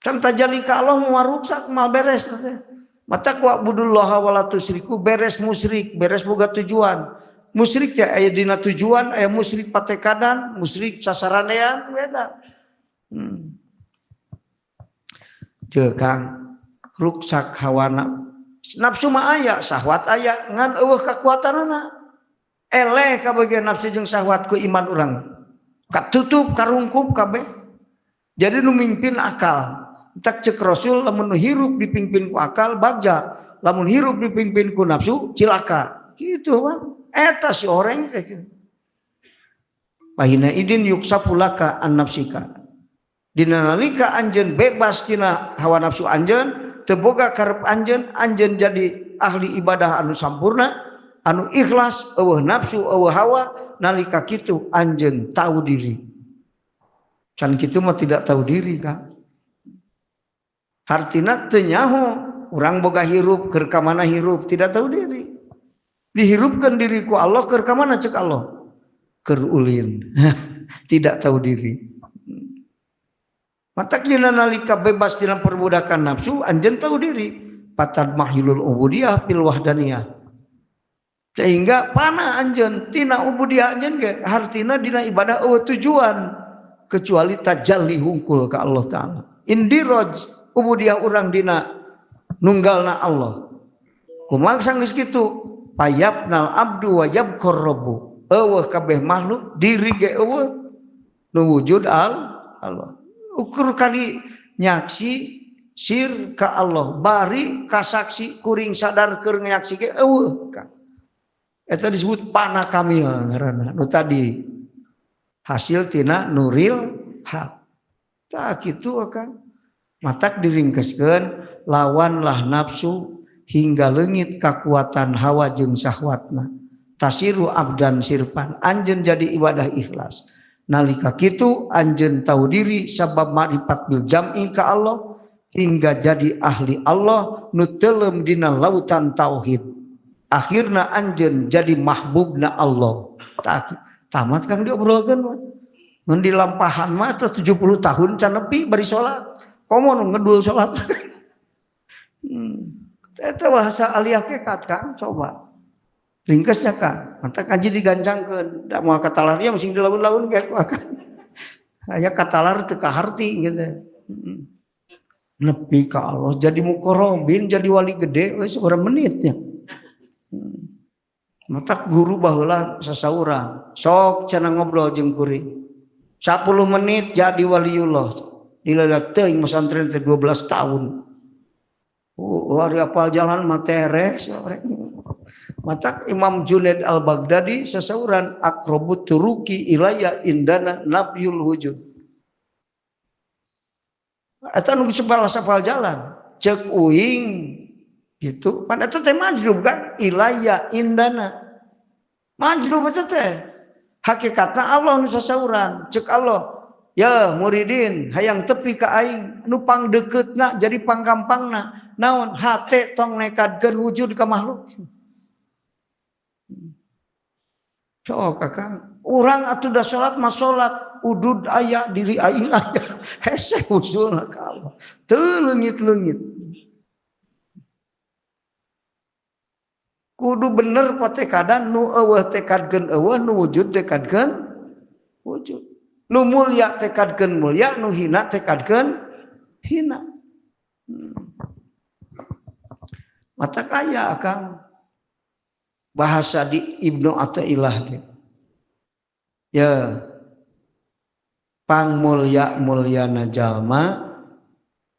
can tajalli ka Allah moal ruksak mal beres teh. Mata ku abudullah wala tusyriku beres musyrik, beres boga tujuan. Musyrik teh aya dina tujuan, aya musyrik patekadan, musyrik sasaranean beda. Teu Kang, ruksak hawana. Nafsu mah aya, syahwat aya, ngan eueuh kakuatanana. Eleh kabagian nafsu jeung syahwat ku iman urang. Katutup, karungkup kabeh. Jadi nu mimpin akal. Tak cek Rasul lamun hirup dipimpin ku akal bagja, lamun hirup dipimpin ku nafsu cilaka. Gitu kan. Eta si orang teh kitu. Pahina idin yuksafulaka an nafsika. Dina nalika anjeun bebas tina hawa nafsu anjeun, teu boga karep anjeun, anjeun jadi ahli ibadah anu sampurna, anu ikhlas, eueuh nafsu, eueuh hawa, nalika kitu anjeun tahu diri. Can kitu mah tidak tahu diri Kang. Hartina teu nyaho urang boga hirup keur ka mana hirup tidak tahu diri. Dihirupkan diriku Allah keur ka mana cek Allah? Keur ulin. Tidak tahu diri. Matak dina nalika bebas dina perbudakan nafsu anjeun tahu diri. Patad mahilul ubudiyah fil wahdaniyah. Sehingga pana anjeun tina ubudiyah anjeun ge hartina dina ibadah eueuh tujuan kecuali tajalli hungkul ka Allah taala. Indiraj ubudiyah urang dina nunggalna Allah. Kumaha geus kitu? Payabnal abdu wa yabqar rabbu. Eueuh kabeh makhluk diri ge eueuh nu wujud Allah. Ukur kali nyaksi sir ka Allah, bari kasaksi kuring sadar keur nyaksi ge eueuh ka. Eta disebut pana kami ngaranna. Nu tadi hasil tina nuril haq. Tah kitu kan. Matak diringkeskeun lawanlah nafsu hingga leungit kakuatan hawa jeung syahwatna. Tasiru abdan sirpan, anjeun jadi ibadah ikhlas. Nalika kitu anjeun tahu diri sabab ma'rifat bil jam'i ka Allah hingga jadi ahli Allah nu teuleum dina lautan tauhid. Akhirna anjeun jadi mahbubna Allah. Tamat Kang diobrolkeun mah. Mun dilampahan mah 70 tahun can nepi bari salat. Komo nu ngedul salat. Eta bahasa aliyah kekat Kang, coba. Ringkesnya Kang, mantap kaji digancangkeun, da moal katalar ieu mesti dilaun-laun ge kan. Aya katalar teu kaharti gitu. Nepi ka Allah jadi muqarrabin, jadi wali gede we sabaraha menitnya. Matak guru baheula sasaurang, sok cenah ngobrol jeung kuring. 10 menit jadi waliullah. Diladak teuing pesantren teh 12 tahun. Hari apal jalan materes. Matak Imam Junaid Al-Baghdadi sasauran akrobut turuki ilaya indana nafyul wujud. Eta nu sebalas apal jalan. Cek uing gitu. Pan eta teh majrub kan ilaya indana. Majrub eta teh. Hakikatna Allah nu sasauran. Cek Allah, ya muridin hayang tepi ka aing nu pangdeuketna jadi panggampangna naon hate tong nekadkeun wujud ka makhluk. Sok Kakang, urang atuh da salat mah salat udud aya diri aing aya hese usulna ka Allah. Teu leungit-leungit. Kudu bener patekadan nu eueuh tekadkeun eueuh nu wujud tekadkeun wujud. Nu mulya tekadkeun mulya, nu hina tekadkeun hina. Mata kaya akang bahasa di Ibnu Athaillah ya pang mulyana jalma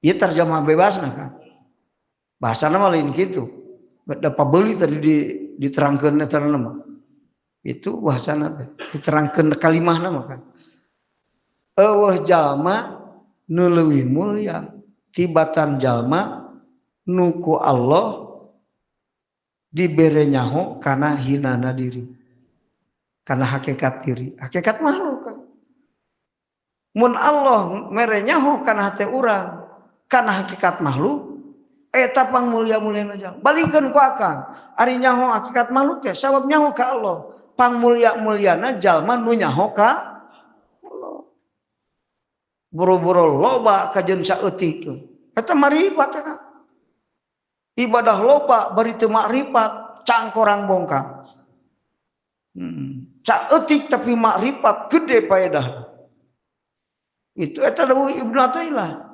ieu terjemah bebasna kan bahasana mah lain kitu da pabeuli tadi diterangkeun eta mah itu bahasana teh diterangkeun kalimahna mah kan eueuh jalma nu leuwih mulya tibatan jalma nu ku Allah dibere nyaho kana hinana diri kana hakikat diri hakikat makhluk kan mun Allah mere nyaho kana hate urang kana hakikat makhluk eta pangmulia-muliana jalma balikeun ku akang ari nyaho hakikat makhluk teh sabab nyaho ka Allah pangmulia-muliana jalma nu nyaho ka Allah boro-boro loba kajeun saeutik eta marifat kan ibadah loba bari teu makrifat cangkorang bongkang saeutik tapi makrifat gede paedah itu eta dawuh Ibnu Athaillah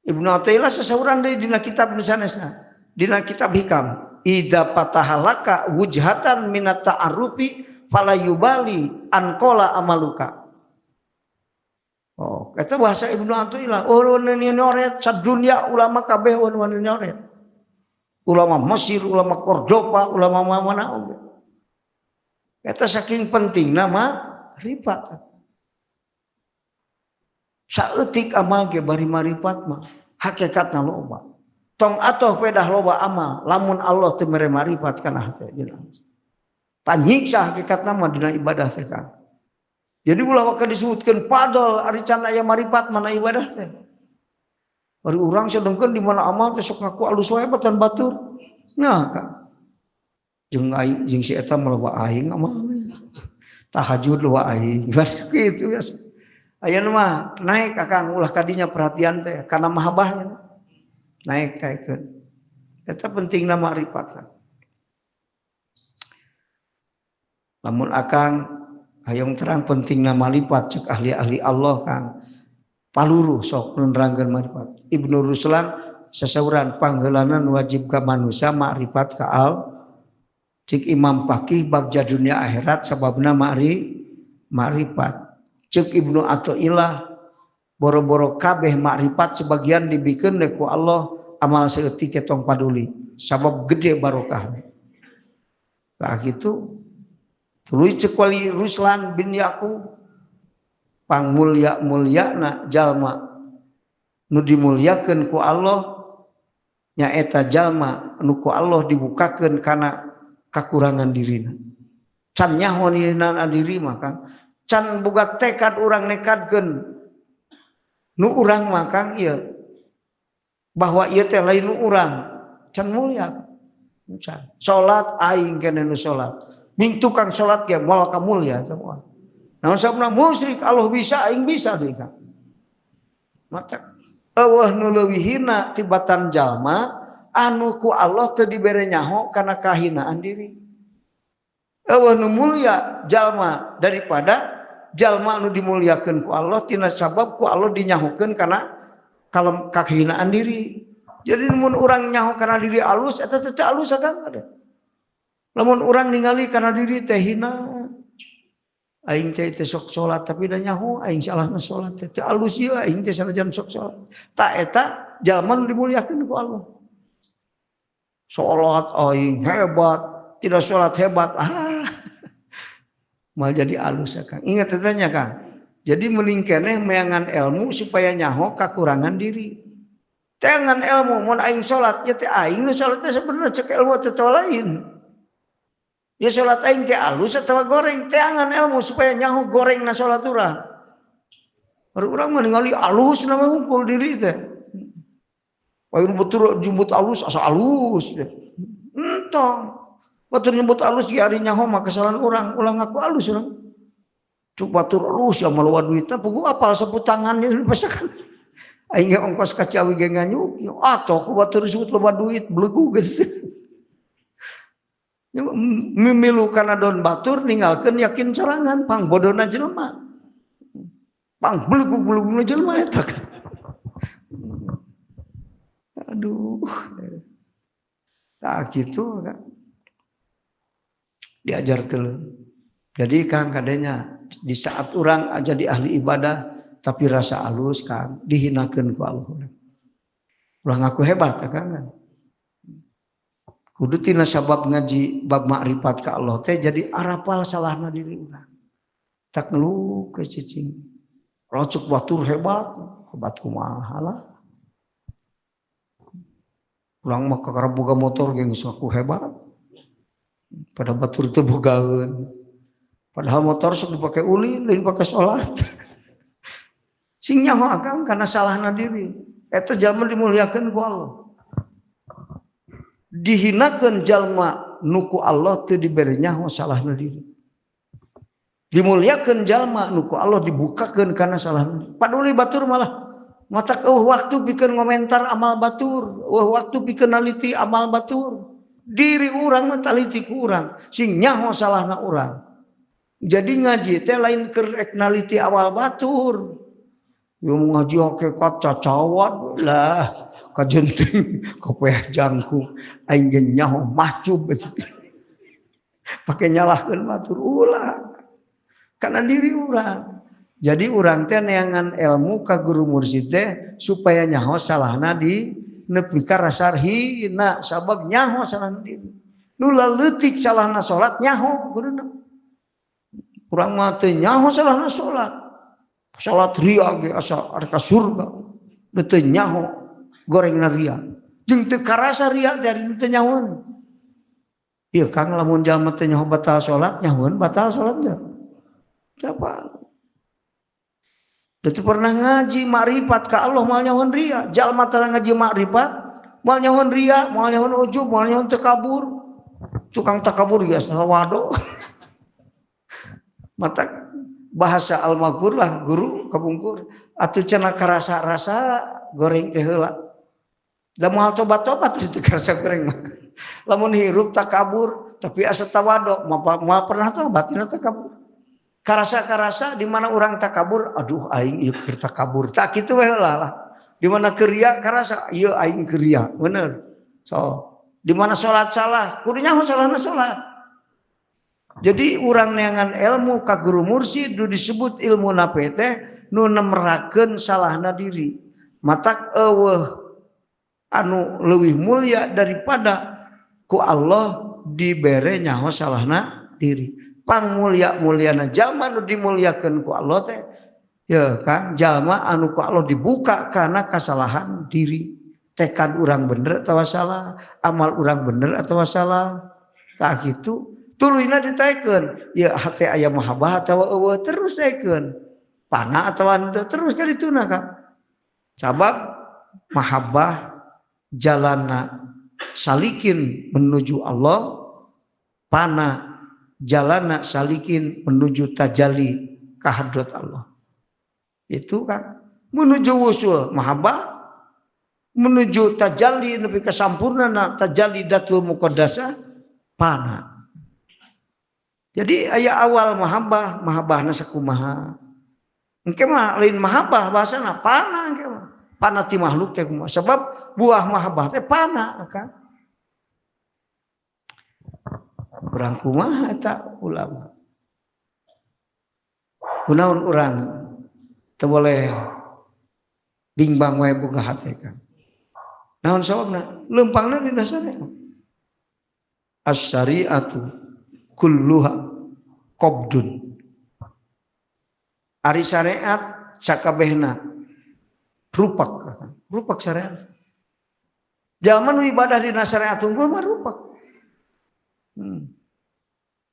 Ibnu Athaillah sasahuran deui dina kitab nu sanesna dina kitab Hikam idza fatahalaka wujhatan minat ta'arrufi fala yubali an qala amaluka. Oh, eta bahasa Ibnu Athaillah. Oh, wani nyoret sadunya ulama kabeh wani nyoret. Ulama Mesir, ulama Cordoba, ulama mana oge. Eta saking pentingna mah rifat. Saeutik amal ge bari marifat mah hakikatna loba. Tong atoh pedah loba amal lamun Allah teu mere marifat kana hate dina. Tanyiksa hakikatna mah dina ibadah teh kan. Jadi ulah waktu disebutkan padol ari can aya marifat mana ibadah teh. Bari urang sedengkeun di mana amal teh sok ngaku alus wae batan batur. Nah, Kak. Jeung aing jeung si eta mah aing amal. Tahajud loba aing. Kitu ya. Ayeuna mah naik akang ulah kadinya perhatian teh kana mahabbahnya. Naik kaekeun. Eta pentingna marifat kan. Lamun akang hayang terang pentingna marifat cek ahli-ahli Allah kang paluru sok nerangkeun marifat. Ibnu Ruslan sasahuran pangheulanan wajib ka manusia makrifat ka al cek Imam Faqih bagja dunia akhirat sababna makrifat. Cek Ibnu Athaillah boro-boro kabeh makrifat sebagian dibikeun ku Allah amal saeutik tong paduli sabab gede barokah. Nah gitu tuluy cek Wali Ruslan bin Yaqub pangmulia-mulyana jalma nu dimulyakeun ku Allah nyaeta jalma nu ku Allah dibukakeun kana kakurangan dirina. Can nyaho dina diri mah Kang. Can boga tekad urang nekadkeun nu urang mah Kang ieu bahwa ieu teh lain nu urang can mulya. Can salat aing keneh nu salat. Ming tukang salat ge moal ka mulya semua. Namun sabna musyrik Allah bisa aing bisa deui Kang. Mata eueuh nu leuwihina tibatan jalma anu ku Allah teu dibere nyaho kana kahinaan diri. Eueuh nu mulya jalma daripada jalma anu dimulyakeun ku Allah tina sabab ku Allah dinyahokeun kana kahinaan diri. Jadi mun urang nyaho kana diri alus eta teh alus akang ada. Lamun urang ningali kana diri teh hina aing teh sok salat tapi da nyaho aing salahna salat teh alus ieu aing teh sanajan sok salat. Ta eta jalma nu dimulyakeun ku Allah. Salat aing hebat, tidak salat hebat. Mal jadi alus akang. Ingat tetanya Kang. Jadi mending keneh meangan ilmu supaya nyaho kakurangan diri. Tengan ilmu mun aing salat nya teh aing nu salat teh sebenarnya cek ilmu teh lain. Ya salat aing teh alus atawa goreng teangan ilmu supaya nyaho gorengna salat urang. Baru urang mah ningali alus na ngumpul diri teh. Payu betul jumbut alus asa alus. Entong. Batur nyebut alus ge ari nyaho mah kesalahan urang, ulah ngaku alus urang. Cuk batur alus ya maloba duitna pugu apal sapu tangan ieu pasakan. Aing ge ongkos ka Ciawi ge nganyuk, atoh ku batur disebut loba duit belegu geus. Mimilu kana don batur ninggalkeun yakin sorangan pangbodona jelema. Pangbelegu-beleguna jelema eta. Aduh. Tak gitu kan. Diajar dulu. Jadi Kang kadenya di saat orang jadi ahli ibadah tapi rasa halus Kang dihinakeun ku Allah. Ulah ngaku hebat kan. Kudu tina sabab ngaji bab makrifat ka Allah teh jadi arapal salahna diri urang. Tak ngeluh ke cicing. Rocok batur hebat kumaha lah. Urang mah kakara boga motor ge geus aku hebat. Pada batur teh bogaeun. Padahal motor sok dipake uli, lain pake salat. Sing nyaho akang karena salahna diri. Eta jalma dimuliakeun ku Allah. Dihinakeun jalma nuku Allah teu dibere nyaho salahna diri. Dimuliakeun jalma nuku Allah dibukakeun karena salahna diri. Paduli batur malah matak waktu pikeun ngomentar amal batur, waktu pikeun naliti amal batur. Diri urang mah taliti ku urang, sing nyaho salahna urang. Jadi ngaji teh lain keur naliti awal batur. Yo ngaji oke kaca cawat lah. Kajenting kopeah jangkung aing ge nyaho macub pakai nyalahkeun batur ulah karena diri urang. Jadi urang teh neangan ilmu ka guru mursyid teh supaya nyaho salahna di nepi ka rasa hina sabab nyaho salahna diri. Nu leutik salahna salat nyaho guruna. Urang mah teu nyaho salahna salat. Salat ria ge asa ka surga. Teu nyaho gorengna ria. Jeung teu karasa ria dari teu nyahoan. Ieu Kang lamun jalma teu nyaho batal salat, nyahoan batal salat teh. Siapa? Teu pernah ngaji makrifat ka Allah moal nyahoan ria. Jalma tara ngaji makrifat moal nyahoan ria, moal nyahoan ujub, moal nyahoan takabur. Tukang takabur ge asa wado. Mata bahasa Al-Maghfur lah guru kabungkur atuh cenah karasa-rasa goreng teh heula. Da moal tobat-tobat itu karasa goreng mah. Lamun hirup takabur tapi asa tawado, moal pernah tobat tina takabur. Karasa-karasa di mana orang takabur, aduh aing ieu keur takabur. Tak kitu we heula lah. Di mana keria karasa ieu aing keria, bener. So, di mana salat salah, kudu nyaho salahna salat. Jadi urang neangan ilmu ka guru mursyid nu disebut ilmu nape teh nu nemerakeun salahna diri. Matak eueuh anu leuwih mulia daripada ku Allah dibere nyaho salahna diri. Pangmulia-muliana jalma nu dimuliakeun ku Allah teh ya kan jalma anu ku Allah dibuka karena kesalahan diri. Tekad urang bener atawa salah, amal urang bener atawa salah. Tak kitu tuluyna ditaekeun, ya hate aya mahabbah atawa eueuh terus taekeun. Pana atawa henteu terus ka dituna Kang. Sabab mahabbah jalanna salikin menuju Allah, pana jalanna salikin menuju tajalli ka hadrat Allah. Itu kan menuju wusul mahabbah, menuju tajalli nepi ka sampurnana tajalli datul muqaddasah pana. Jadi aya awal mahabbah, mahabbahna sakumaha. Engke mah lain mahabbah bahasana pana engke mah. Pana ti makhluk teh kumaha? Sebab buah mahabbah teh pana kan. Urang kumaha eta ulama. Kunaon urang teu boleh bimbang wae boga hate kan. Naon sababna? Leumpangna dina syariat. As-syari'atu kulluha qabdun. Ari syariat sakabehna rupak syariat. Jalma nu ibadah dina syariat unggul mah rupak.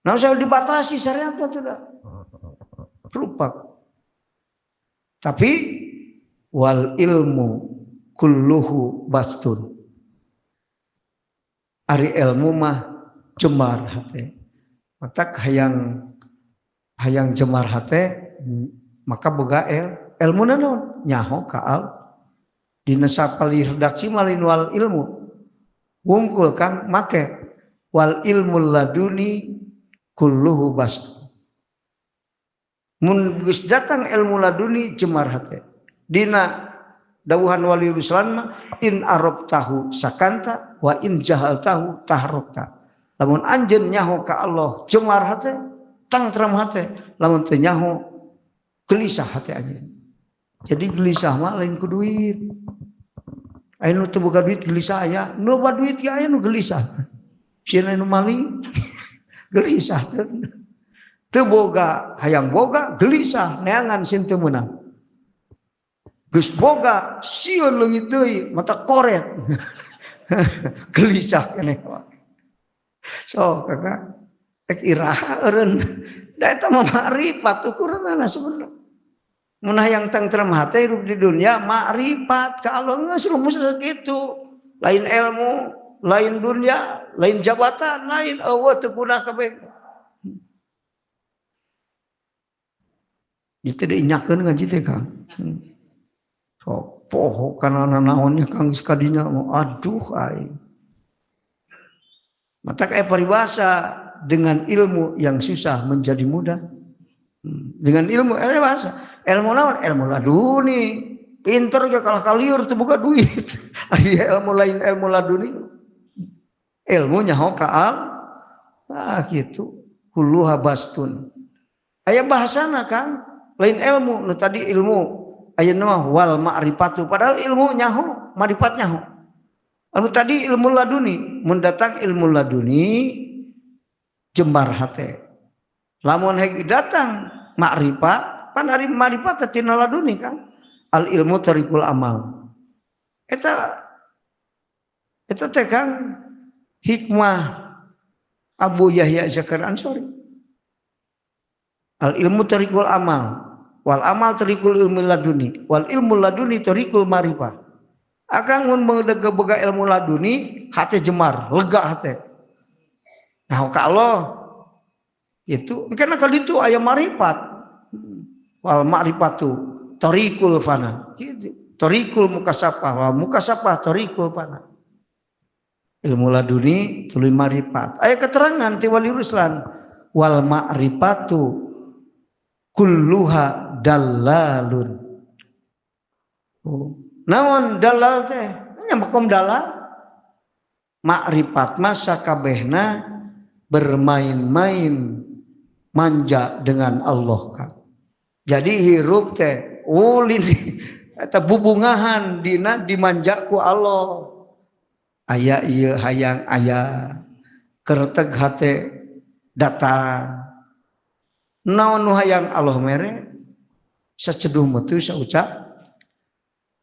Nah usah dibatasi syariat itu dah. Rupak. Tapi wal ilmu kulluhu bastun. Ari ilmu mah jemar hate. Matak hayang jemar hate maka boga ilmu naon nyaho kaal dina sapali redaksi malin wal ilmu wungkul Kang make wal ilmu laduni kulluhu bastun. Mun geus datang ilmu laduni jemar hate dina dawuhan wali ruslan mah in arabtahu sakanta wa in jahaltahu tahrokta. Lamun anjeun nyaho ka Allah cemar hate tangtram hate, lamun teu nyaho gelisah hate anjeun. Jadi gelisah mah lain ku duit. Aya nu teu boga duit gelisah aya, nu boga duit ge aya nu gelisah. Sieun nu maling gelisah teu boga hayang boga gelisah neangan sin teu meunang. Geus boga sieun leungit deui mata koret. Gelisah keneh. So kakak ek iraha eureun da eta mah makrifat ukuranna sebenarnya. Mun hayang tentrem hate hirup di dunia makrifat ka Allah geus rumus kitu. Lain ilmu, lain dunia, lain jabatan, lain eueuh teu guna kabeh. Itu diinyakeun ngaji teh Kang. So poho kana naonnya Kang sekadinya aduh ai. Mata kayak peribahasa dengan ilmu yang susah menjadi mudah. Dengan ilmu bahasa ilmu naon ilmu laduni pinter ge kalah kalieur teu boga duit. Ari ilmu lain ilmu laduni ilmu nyaho kaal kitu kulluha bastun aya bahasana Kang lain ilmu nu tadi ilmu ayeuna mah wal ma'rifatu padahal ilmu nyaho ma'rifat nyaho anu tadi ilmu laduni mun datang ilmu laduni jembar hate lamun hegi datang makrifat pan ari makrifat tina laduni kan al ilmu tarikul amal eta teh Kang hikmah Abu Yahya Zakaria Ansori al ilmu tarikul amal wal amal tarikul ilmu laduni wal ilmu laduni tarikul marifah akang mun boga ilmu laduni hate jemar lega hate nah ka Allah itu karena kalau itu aya marifat wal ma'rifatu tariqul fana gitu tariqul mukasafah wal mukasafah tariqul fana ilmu laduni tuluy marifat aya keterangan ti wali ruslan wal ma'rifatu kulluha dalalun naon dalal teh nya makom dalal ma'rifat masa kabehna bermain-main manja dengan Allah Kang. Jadi hirup teh ulin eta bubungahan dina dimanja ku Allah. Aya ieu hayang aya kereteg hate datang. Naon nu hayang Allah mere saceduh meuteun saucap.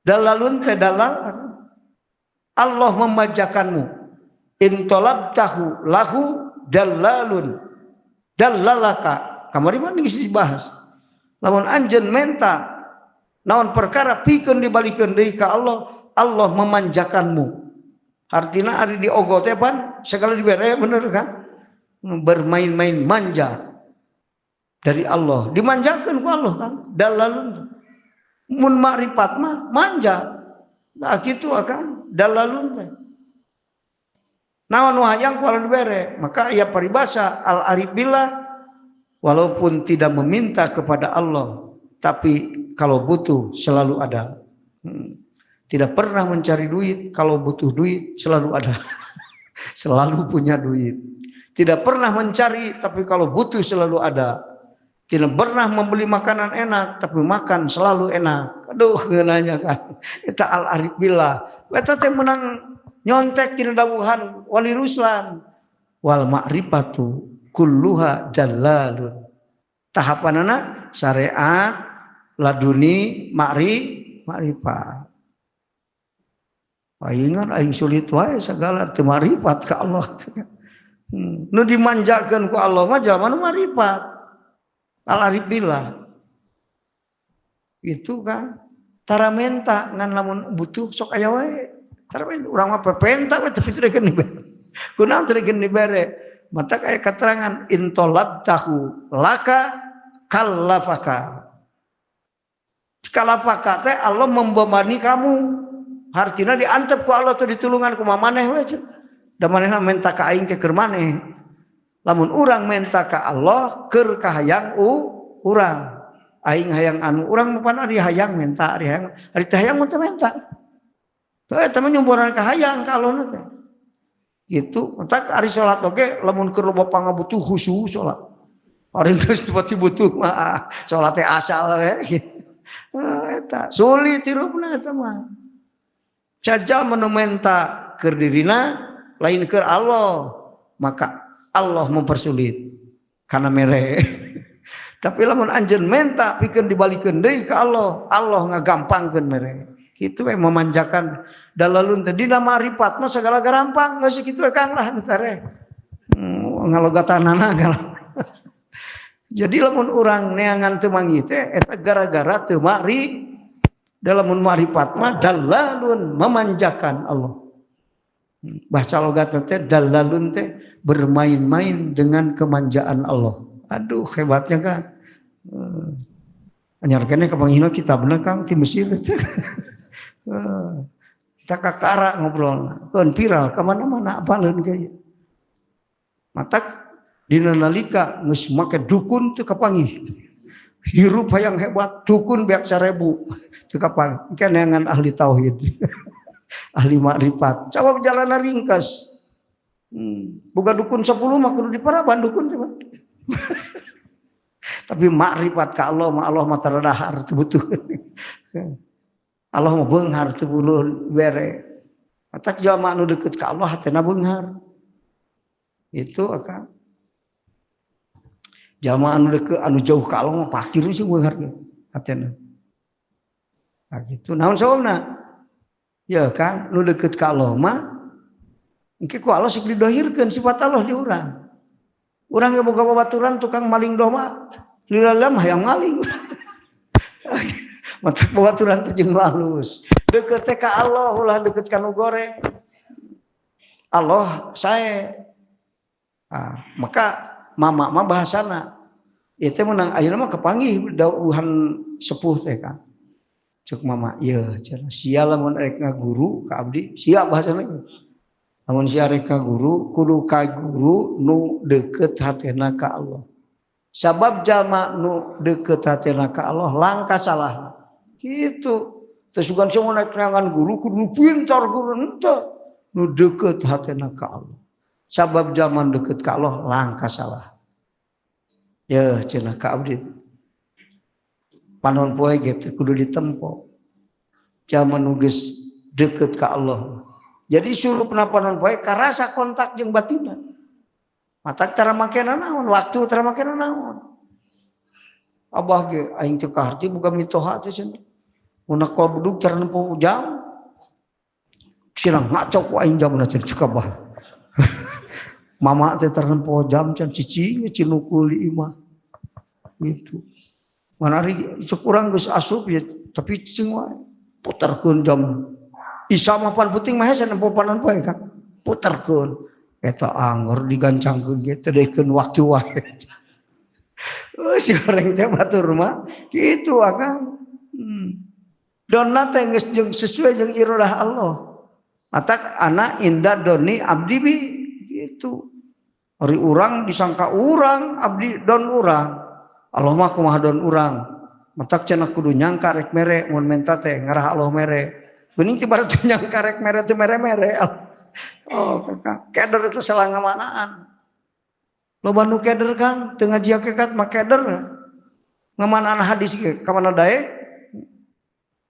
Dalalun teh dalal Allah memajakanmu. In talabtahu lahu dalalun dalalaka kamari mah geus dibahas lamun anjeun menta naon perkara pikeun dibalikeun deui ka Allah Allah memanjakanmu artina ari diogo teh pan segala dibere bener kan bermain-main manja dari Allah dimanjakeun ku Allah kan dalalun mun makrifat mah manja nah kitu akan dalalun teh naon nu hayang ku dibere maka aya paribasa al arif billah walaupun tidak meminta kepada Allah tapi kalau butuh selalu ada tidak pernah mencari duit kalau butuh duit selalu ada selalu punya duit tidak pernah mencari tapi kalau butuh selalu ada tidak pernah membeli makanan enak tapi makan selalu enak aduh nanya kan eta al arif billah eta teh menang nyontek tina dawuhan wali ruslan wal ma'rifatu kulluha dalalun tahapanana syariat laduni ma'rifat ingat aing sulit wae segala teu ma'rifat ka Allah nu dimanjakeun ku Allah mah jalma nu ma'rifat al arif billah itu kan tara menta ngan lamun butuh sok aya wae urang mah pepenta tapi terkeun dibere. Kunaon terkeun dibere? Mata aya keterangan intolabtahu laka kallafaka. Kalafaka teh Allah membebani kamu. Hartina diantep ku Allah teh ditulungan ku maneh we cenah. Da manehna menta ka aing ke keur maneh. Lamun urang menta ka Allah keur ka hayang urang. aing hayang anu urang pan ari hayang menta ari hayang ari teh hayang teh menta eta mah nyomboran ka hayang ka Allah teh gitu entak ari salat oge lamun keur loba pangabutuh khusyuk salat ari geus tiba-tiba butuh mah salat teh asal we eta sulit hirupna eta mah caja menumenta keur dirina lain keur Allah maka Allah mempersulit karena mere tapi lamun anjeun menta pikeun dibalikeun deui ka Allah Allah ngagampangkeun mere kitu we memanjakan dalalun teh dina ma'rifat mah segala gampang geus kitu we Kang lah sare ngalogatanana kalau jadi lamun urang neangan teu manggih teh eta gara-gara teu dalam ma'rifat mah dalalun memanjakan Allah. Bahasa logat teh dalalun teh bermain-main dengan kemanjaan Allah. Aduh hebatnya kan. Anyar keneh kapanggihna kitabna Kang ti Mesir teh. Kita kakara ngobrol, keun viral ka mana-mana apaleun ge. Matak dina nalika geus make dukun teu kapanggih. Hirup hayang hebat dukun beak 1000 teu kapanggih kenangan ahli tauhid. Ahli makrifat coba jalan ringkas boga dukun 10 mah kudu diparaban dukun teh tapi makrifat ka Allah mah Allah mah taradahar teu butuh Allah mah beunghar teu bulun bere matak jalma anu deukeut ka Allah hatena beunghar itu akang jalma anu deukeut anu jauh ka Allah mah pakir sih beunghar hatena nah gitu naon sababna ya kan nu deukeut ka Allah mah engke ku Allah sok didohirkeun sifat Allah di urang. Urang ge boga babaturan tukang maling domba, lilalam hayang maling. Mata babaturan teh jeung halus. Deukeut teh ka Allah ulah deukeut ka nu goreng. Allah sae. Maka mama mah bahasana ieu teh meunang ayeuna mah kepanggih dawuhan sepuh teh kan. Cek mama ieu cenah sia lamun rek ngaguru ka abdi sia bahasana lamun sia rek ngaguru kudu ka guru nu deukeut hatena ka Allah sabab jalma nu deukeut hatena ka Allah langka salah kitu teu sugan sia rek ngangan guru kudu pintar guru henteu nu deukeut hatena ka Allah sabab jalma deukeut ka Allah langka salah ya cenah ka abdi panon poe gitu kudu ditempo jalma nu geus deukeut ka Allah jadi suruh panon poe karasa kontak jeung batinna matak tara makena naon waktu tara makena naon abah ge aing teu kaharti boga mitoha teh cenah mun kol budug tara nempo jam sirang ngaco ku aing jamna cenah cek abah mama teh tara nempo jam can cicing cinukul di imah gitu manari cek urang geus asup ya tapi cing wae puterkeun jam Isya mah pan puting mah hese nempo panon poe Kang puterkeun eta anggur digancangkeun ge teu deikeun waktu wae si goreng teh batur mah kitu akang donna teh geus jeung sesuai jeung iradah Allah matak ana inda doni abdi bi gitu ari urang disangka urang abdi don urang Allah mah kumaha don urang matak cenah kudu nyangka rek mere mun menta teh ngarah Allah mere geuning teh barat nyangka rek mere teh mere-mere oh Kang keder itu salah ngamanaan loba nu keder Kang teu ngaji hakikat mah keder ngamanaan hadis ge ka mana dae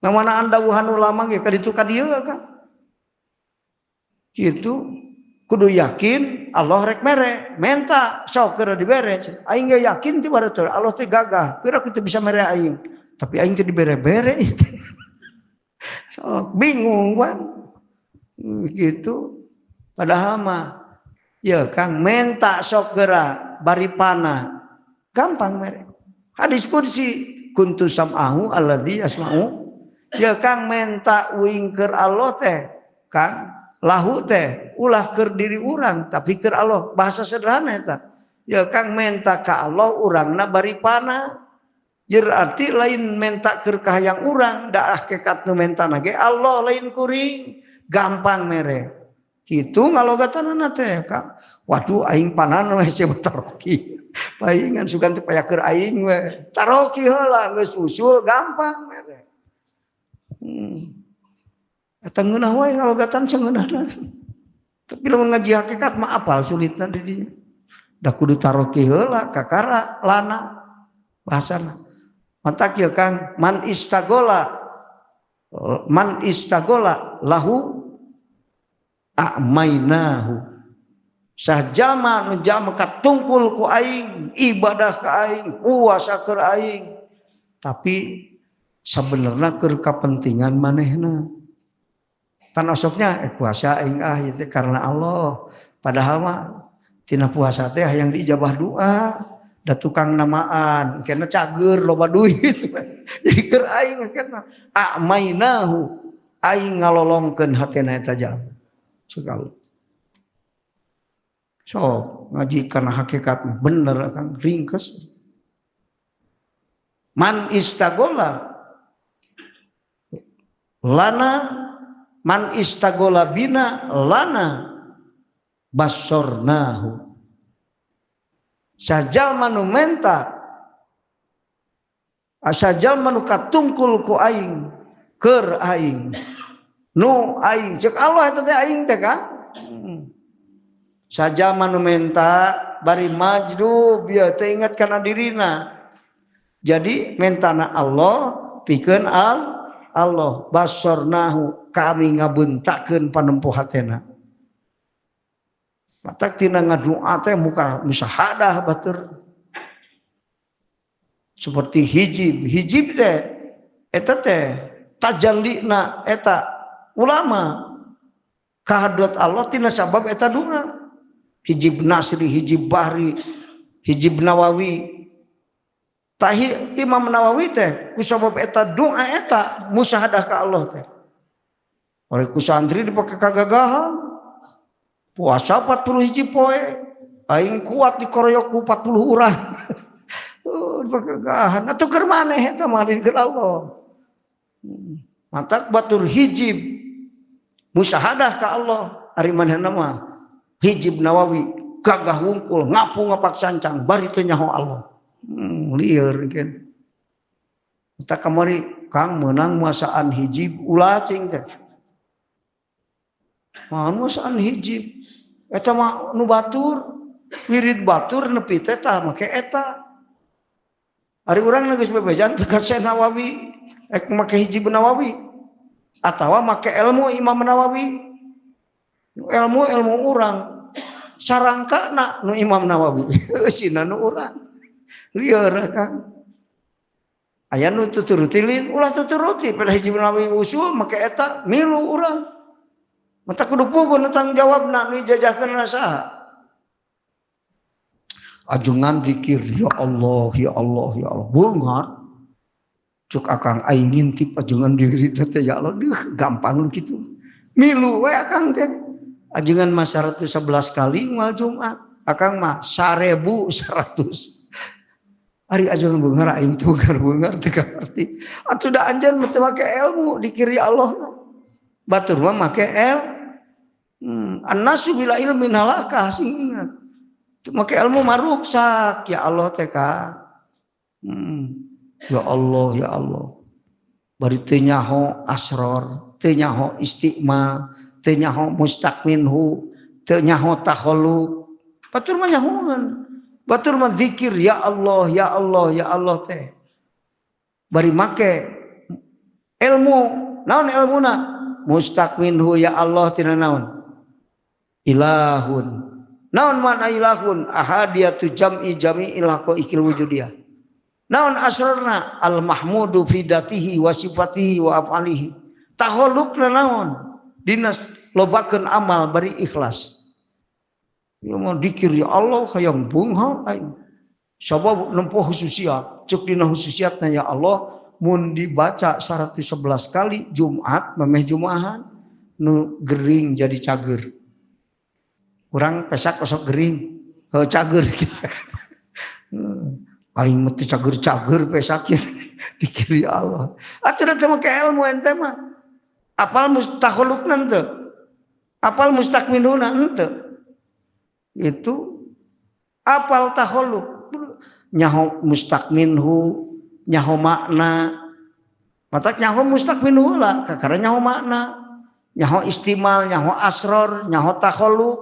ngamanaan dawuhan ulama ge ka ditu ka dieu Kang kitu kudu yakin Allah rek mere menta sok keur dibere aing ge yakin ti baratur Allah teh gagah pira kitu bisa mere aing tapi aing teh dibere-bere sok bingung kan gitu padahal mah ya Kang menta sok geura bari pana gampang mere hadis kursi kuntu sam'ahu alladzi yasma'u ya Kang menta uing keur Allah teh Kang lahu teh ulah keur diri urang tapi keur Allah bahasa sederhana eta ya Kang menta ka Allah urangna bari pana berarti lain menta keur ka hayang urang da hakikat nu mentana ge Allah lain kuring gampang mere kitu ngalogatanana teh Kang Waduh aing panan we sia taroki. Paingan sugan teh payakeun aing we. Taroki heula geus usul gampang mere. Eta ngeunah wae ngalogatan sangeunahna. Tapi lamun ngaji hakikat mah apal sulitna di dieu. Da kudu taroki heula kakara lana bahasana. Mata kieu Kang man istagola lahu a'mainahu. Sajama nu jama katungkul ku aing, ibadah ka aing, puasa keur aing. Tapi sebenarnya keur kapentingan manehna. Pan osoknya puasa aing ieu karena Allah. Padahal mah tina puasa teh hayang diijabah doa. Da tukang namaan, kena cager loba duit. Jadi keur aing kana a'mainahu, aing ngalolongkeun hatena eta jalma. Segala. So, ngaji kana hakikat bener Kang ringkes. Man istagola lana man istagola bina lana basornahu. Sajalma nu menta sajalma nu katungkul ku aing keur aing nu aing cek Allah eta teh aing teh Kang. Sajalma nu menta bari majdu bieu teu inget kana dirina. Jadi mentana Allah pikeun Allah basornahu kami ngabentakeun panempuh hatena. Matak tina ngadoa teh muka musyahadah batur. Seperti hijib teh eta teh tajallina eta ulama kahadrat Allah tina sabab eta doa. Hijib Nasri, hijib Bahri, hijib Nawawi. Tahi Imam Nawawi teh ku sabab eta doa eta musyahadah ka Allah teh. Ori ku santri dipake kagagahan. Puasa 40 hiji poe, aing kuat dikoroyok ku 40 urang. Kegagahan atuh keur maneh eta mah keur Allah. Mantak batur hijib musyahadah ka Allah ari manehna mah hijib Nawawi gagah wungkul ngapu ngapak sancang bari teu nyaho Allah. Lieur kan. Eta kamari Kang meunang muasaan hijib ulah cing teh. Muasaan hijib eta mah nu batur wirid batur nepi teh tah make eta. Ari urang geus bebejan teu ka Nawawi make hijib Nawawi atawa make ilmu Imam Nawawi. Ilmu urang sarangkana nu Imam Nawawi eusina nu urang. Lieur Kang. Aya nu tuturuti ulah tuturuti pada hijib Nawawi usul make eta milu urang. Mata kudu puguh tanggung jawabna nu ijajahkeun saha. Ajengan zikir ya Allah ya Allah ya Allah. Beungar. Cuk akang aing ngintip ajengan diri teh ya Allah gampang kitu. Milu we akang teh. Ajengan mah 111 kali moal Jumat. Akang mah 1100. Ari ajengan beungar aing teh beungar teu ngarti. Atuh da anjeun teu make ilmu dikiri Allah. Batur mah make an-nasu bila ilmin halakah sing ingat. Make ilmu mah ruksak ya Allah teh ka. Ya Allah ya Allah. Bari teu nyaho asror, teu nyaho istiqma, teu nyaho mustaqminhu, teu nyaho takhalluq. Batur mah nyahoan. Batur mah zikir ya Allah ya Allah ya Allah teh. Bari make ilmu, naon ilmuna? Mustaqminhu ya Allah tina naon? Ilahun. Naon mana ilahun? Ahadiyatu jam'i jami'il haqaiqil wujudiyah. Naon asrarna? Al mahmudu fi datihi wa sifatihi wa af'alihi. Takhalluqna naon? Dinas lobakeun amal bari ikhlas. Ya mau dikir ya Allah hayang beunghar aing. Sabab nempuh khususiat, ceuk dina khususiatna ya Allah mun dibaca 111 kali Jumat memeh Jumaahan nu gering jadi cager. Urang pesak osok gering, cager kita. Aing mah teu cager-cager pesak dikiri Allah. Atuh teh make ilmu ente mah. Apal mustakhlukna henteu. Apal mustakminuna henteu. Itu apal takhalluk nyaho mustaq minhu nyaho makna matak nyaho mustaq minhu lah kakara nyaho makna nyaho istimal nyaho asror nyaho takhalluk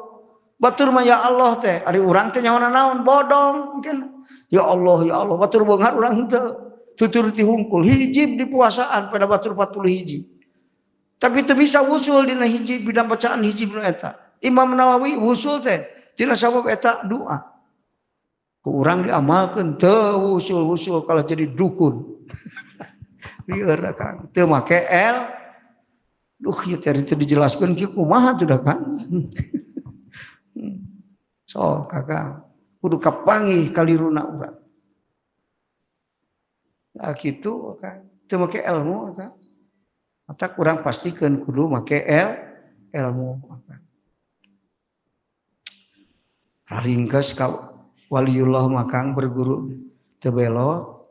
batur mah ya Allah teh ari urang teh nyaho naon bodong mungkin ya Allah batur beunghar urang teh tutur ti hungkul hiji di puasaan pada batur 40 hiji tapi teu bisa wusul dina hiji bidang bacaan hiji nu eta Imam Nawawi wusul teh tina sabab eta doa. Ku urang diamalkeun teu wusul kalau jadi dukun. Lieur Kang, teu make el. Duh ieu teh dijelaskeun kieu kumaha teh Kang. So Kakang, kudu kapanggih kaliruna urang. Nah kitu Kang, teu make ilmu Kang. Mata urang pastikeun kudu make ilmu Kang. Ringkas ka waliullah makang berguru tebelot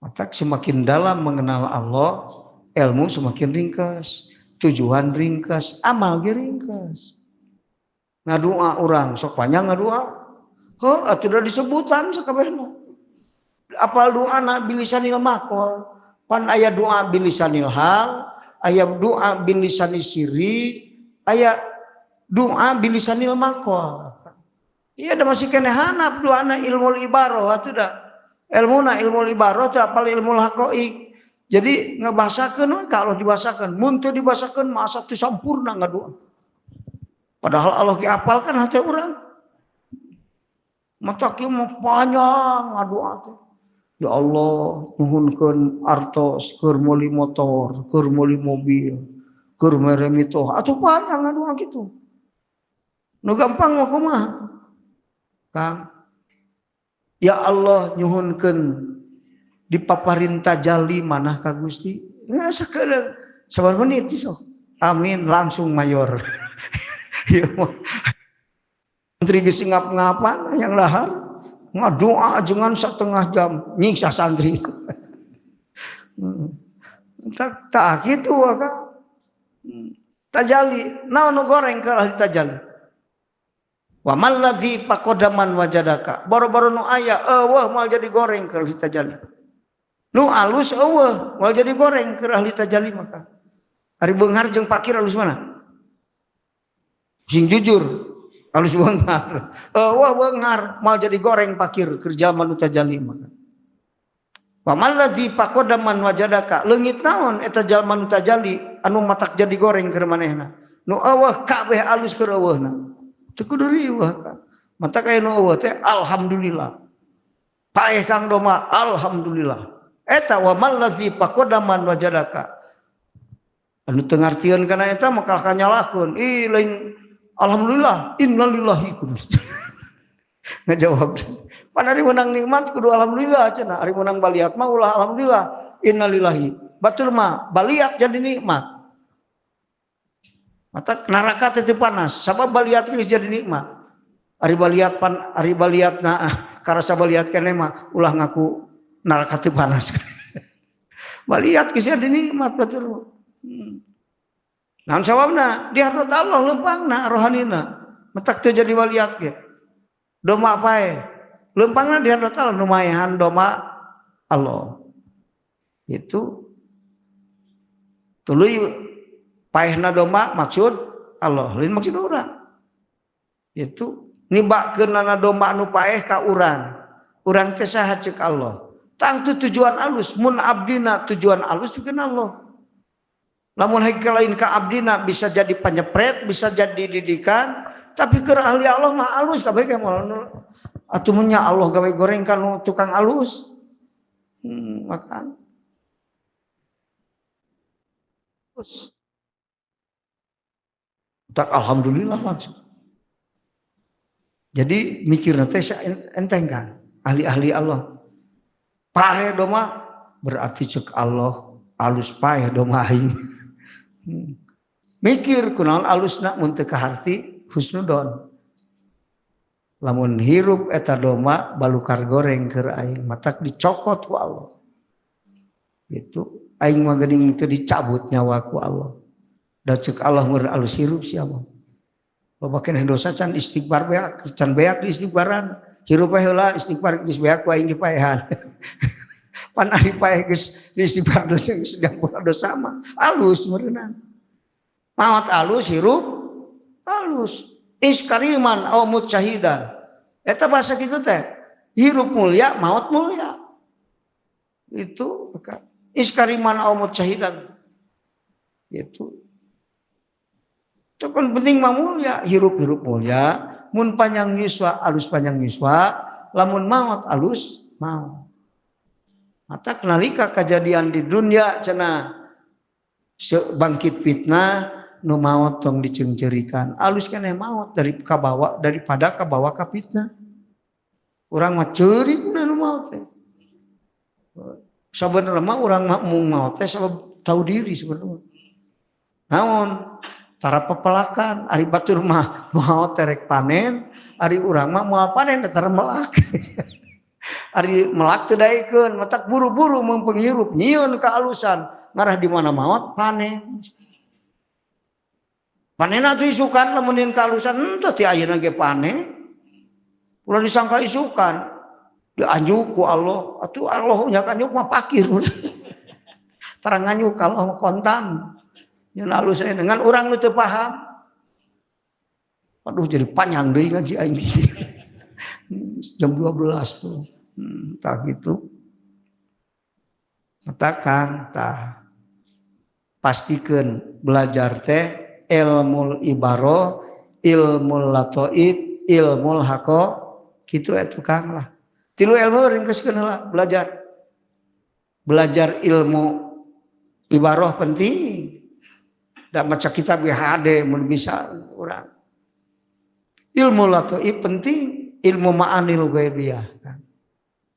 matak semakin dalam mengenal Allah ilmu semakin ringkas tujuan ringkas amal ge ringkas ngadua urang sok panjang ngadua atuh udah disebutan sakabehna apal doana bilisanil maqal pan aya doa bilisanil hal aya doa bilisanil sirri aya doa bilisanil maqal. Iya ada masih kena hanap doana ilmu ibaroh atuh da. Ilmuna ilmu ibaroh teh apal ilmu haqaiq. Jadi ngabasakeun we kalau dibasakeun, mun teu dibasakeun mah asa teu sampurna ngadoa. Padahal Allah diapalkan hati urang. Mata kieu mah panjang ngadoa teh. Ya Allah, nuhunkeun artos keur meuli motor, keur meuli mobil, keur mere mitoh. Atuh panjang ngadoa kitu. Nu gampang mah kumaha? Kang. Ya Allah nyuhunkeun dipaparinta jali manah ka Gusti. Ya sakedeung sabar menit sok. Amin langsung mayor. Ieu mah santri geus ngap-ngapan yang lahar ngadoa ajengan satengah jam nyiksa santri. Tak kitu Kang. Tajali naon nu goreng ka ahli tajali. Wa malladzi faqadaman wajadaka boro-boro nu aya eueuh moal jadi goreng keur ahli tajali nu alus eueuh moal jadi goreng keur ahli tajali maka ari beunghar jeung pakir alus mana sing jujur alus beunghar eueuh beunghar moal jadi goreng pakir keur jalma nu tajali maka wa malladzi faqadaman wajadaka leungit naon eta jalma nu tajali anu matak jadi goreng keur manehna nu eueuh kabeh alus keur eueuhna teu kudu riweuh Kang. Mata kaya nu eueuh teh alhamdulillah. Paeh Kang doma alhamdulillah. Eta wa mallazi faqadaman wajadaka. Anu teu ngartieun kana eta mah kal kanyalakeun. Ih lain alhamdulillah innalillahi kudu. Ngajawab. Pan ari menang nikmat kudu alhamdulillah cenah. Ari menang baliat mah ulah alhamdulillah innalillahi. Batur mah baliat jadi nikmat. Mata neraka teh panas, sabab baliat geus jadi nikmat. Ari baliatna karasa baliat keneh mah ulah ngaku neraka teh panas. Baliat geus jadi nikmat batur. Naon sawabna? Di hadrat Allah leumpangna rohanina. Metak teu jadi baliat ge. Doma pae. Leumpangna di hadrat Allah nu maehan doma Allah. Itu tuluy paehna domba maksud Allah, lain maksud urang. Itu nibakeunana domba anu paeh ka urang. Urang teh saha ceuk Allah. Tangtu tujuan alus, mun abdina tujuan alus pikeun Allah. Lamun hakel lain ka abdina bisa jadi penyepret, bisa jadi didikan, tapi keur ahli Allah mah alus kabeh ge moal. Atuh mun nya Allah gawe goreng kanu tukang alus. Makan. Terus tak alhamdulillah langsung. Jadi mikirna teh enteng kan ahli-ahli Allah. Paeh doma berarti cek Allah alus paeh doma aing. Mikir kunaon alusna mun teu kaharti husnudon. Lamun hirup eta doma balukar goreng keur aing matak dicokot ku Allah. Itu aing mah geuning teu dicabut nyawa ku Allah. Da cek Allah meureun alus hirup sia mah. lobakeun dosa can istighfar beak, can beak di istighfaran. Hirup heula istighfar geus beak ku aing dipaehan. Pan ari paeh geus istighfar dosa geus diampura dosa mah alus meureunana. Maot alus hirup alus. Iskariman aw mujtahidan. Eta bahasa kitu teh. Hirup mulia, maot mulia. Itu iskariman aw mujtahidan. Itu. Itu kan penting mah mulia, hirup-hirup mulia, mun panjang yuswa alus panjang yuswa, lamun maut alus maut. Mata nalika kejadian di dunia cenah bangkit fitnah nu maut tong dicengcerikan. Alus keneh maut daripada kabawa ka fitnah. Urang mah ceurik nu maut teh. Sabenerna mah urang mah mung maut teh sabab tahu diri sebenarnya. Naon tara pepelakan ari batur mah moal terek panen ari urang mah moal panen tara melak ari melak teu daekeun matak buru-buru meumpeng hirup nyieun ka alusan ngarah di mana maot panen atuh isukan lamun nyieun ka alusan henteu ti ayeuna ge panen ulah disangka isukan dianjuk ku Allah atuh Allah nya kanjuk mah pakir tara nganyuk Allah kontan. Yang lalu saya dengan orang itu paham. Aduh jadi panjang deh ngaji aing jam 12 tuh. Tah gitu. Katakan tah pastikeun belajar teh ilmul ibaro, ilmul latoib, ilmul haqo kitu eta Kang lah. Tilu ilmu ringkeskeun heula belajar. Belajar ilmu ibaroh penting. Da maca kitab HD mun bisa urang. Ilmu latoib penting, ilmu ma'anil ghaibiyah.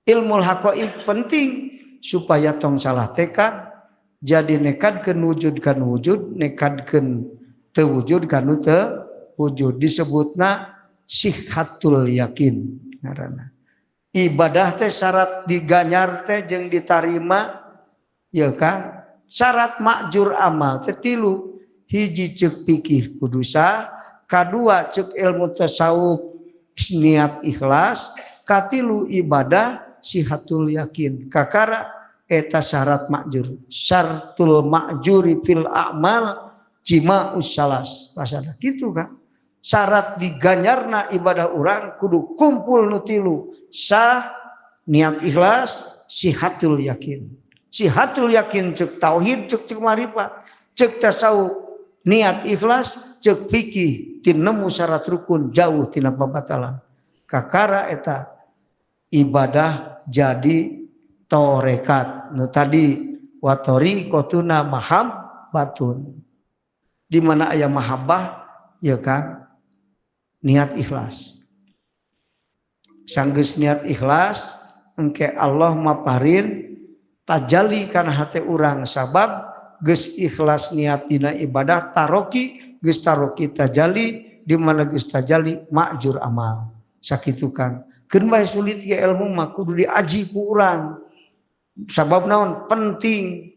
Ilmu haqaiq penting supaya tong salah tekad jadi nekadkeun wujudkan wujud, nekadkeun teu wujud kanu teu wujud disebutna sihhatul yakin ngaranna. Ibadah teh syarat diganyar teh jeung ditarima ya kan? Syarat makjur amal teh tilu. Hiji cek pikih kudusa, kadua cek ilmu tasawuf niat ikhlas, katilu ibadah sihatul yakin. Kakara eta syarat makjur. Syartul makjuri fil a'mal jima'us salas. Pasana kitu kan. Syarat diganyarna ibadah urang kudu kumpul nu tilu. Sah niat ikhlas, sihatul yakin. Sihatul yakin cek tauhid, cek marifat, cek tasawuf. Niat ikhlas cek fikih tin nemu syarat rukun jauh tina babatalan kakara eta ibadah jadi torekat nu tadi watori kotuna mahab batun di mana aya mahabbah ya kan niat ikhlas sanggeus niat ikhlas engke Allah maparin tajalli kana hate urang sabab geus ikhlas niat dina ibadah taroki geus taroki tajalli di mana geus tajalli makjur amal sakitu Kang keun bae sulit ge ilmu mah kudu diaji ku urang sabab naon penting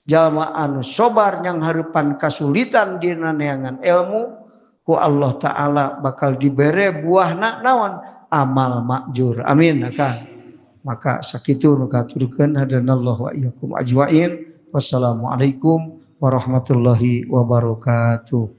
jalma anu sabar yang hareupan kasulitan dina neangan ilmu ku Allah taala bakal dibere buahna naon amal makjur amin Kang maka sakitu nu katurkeun hadanallahu wa iyyakum ajmain. Wassalamualaikum warahmatullahi wabarakatuh.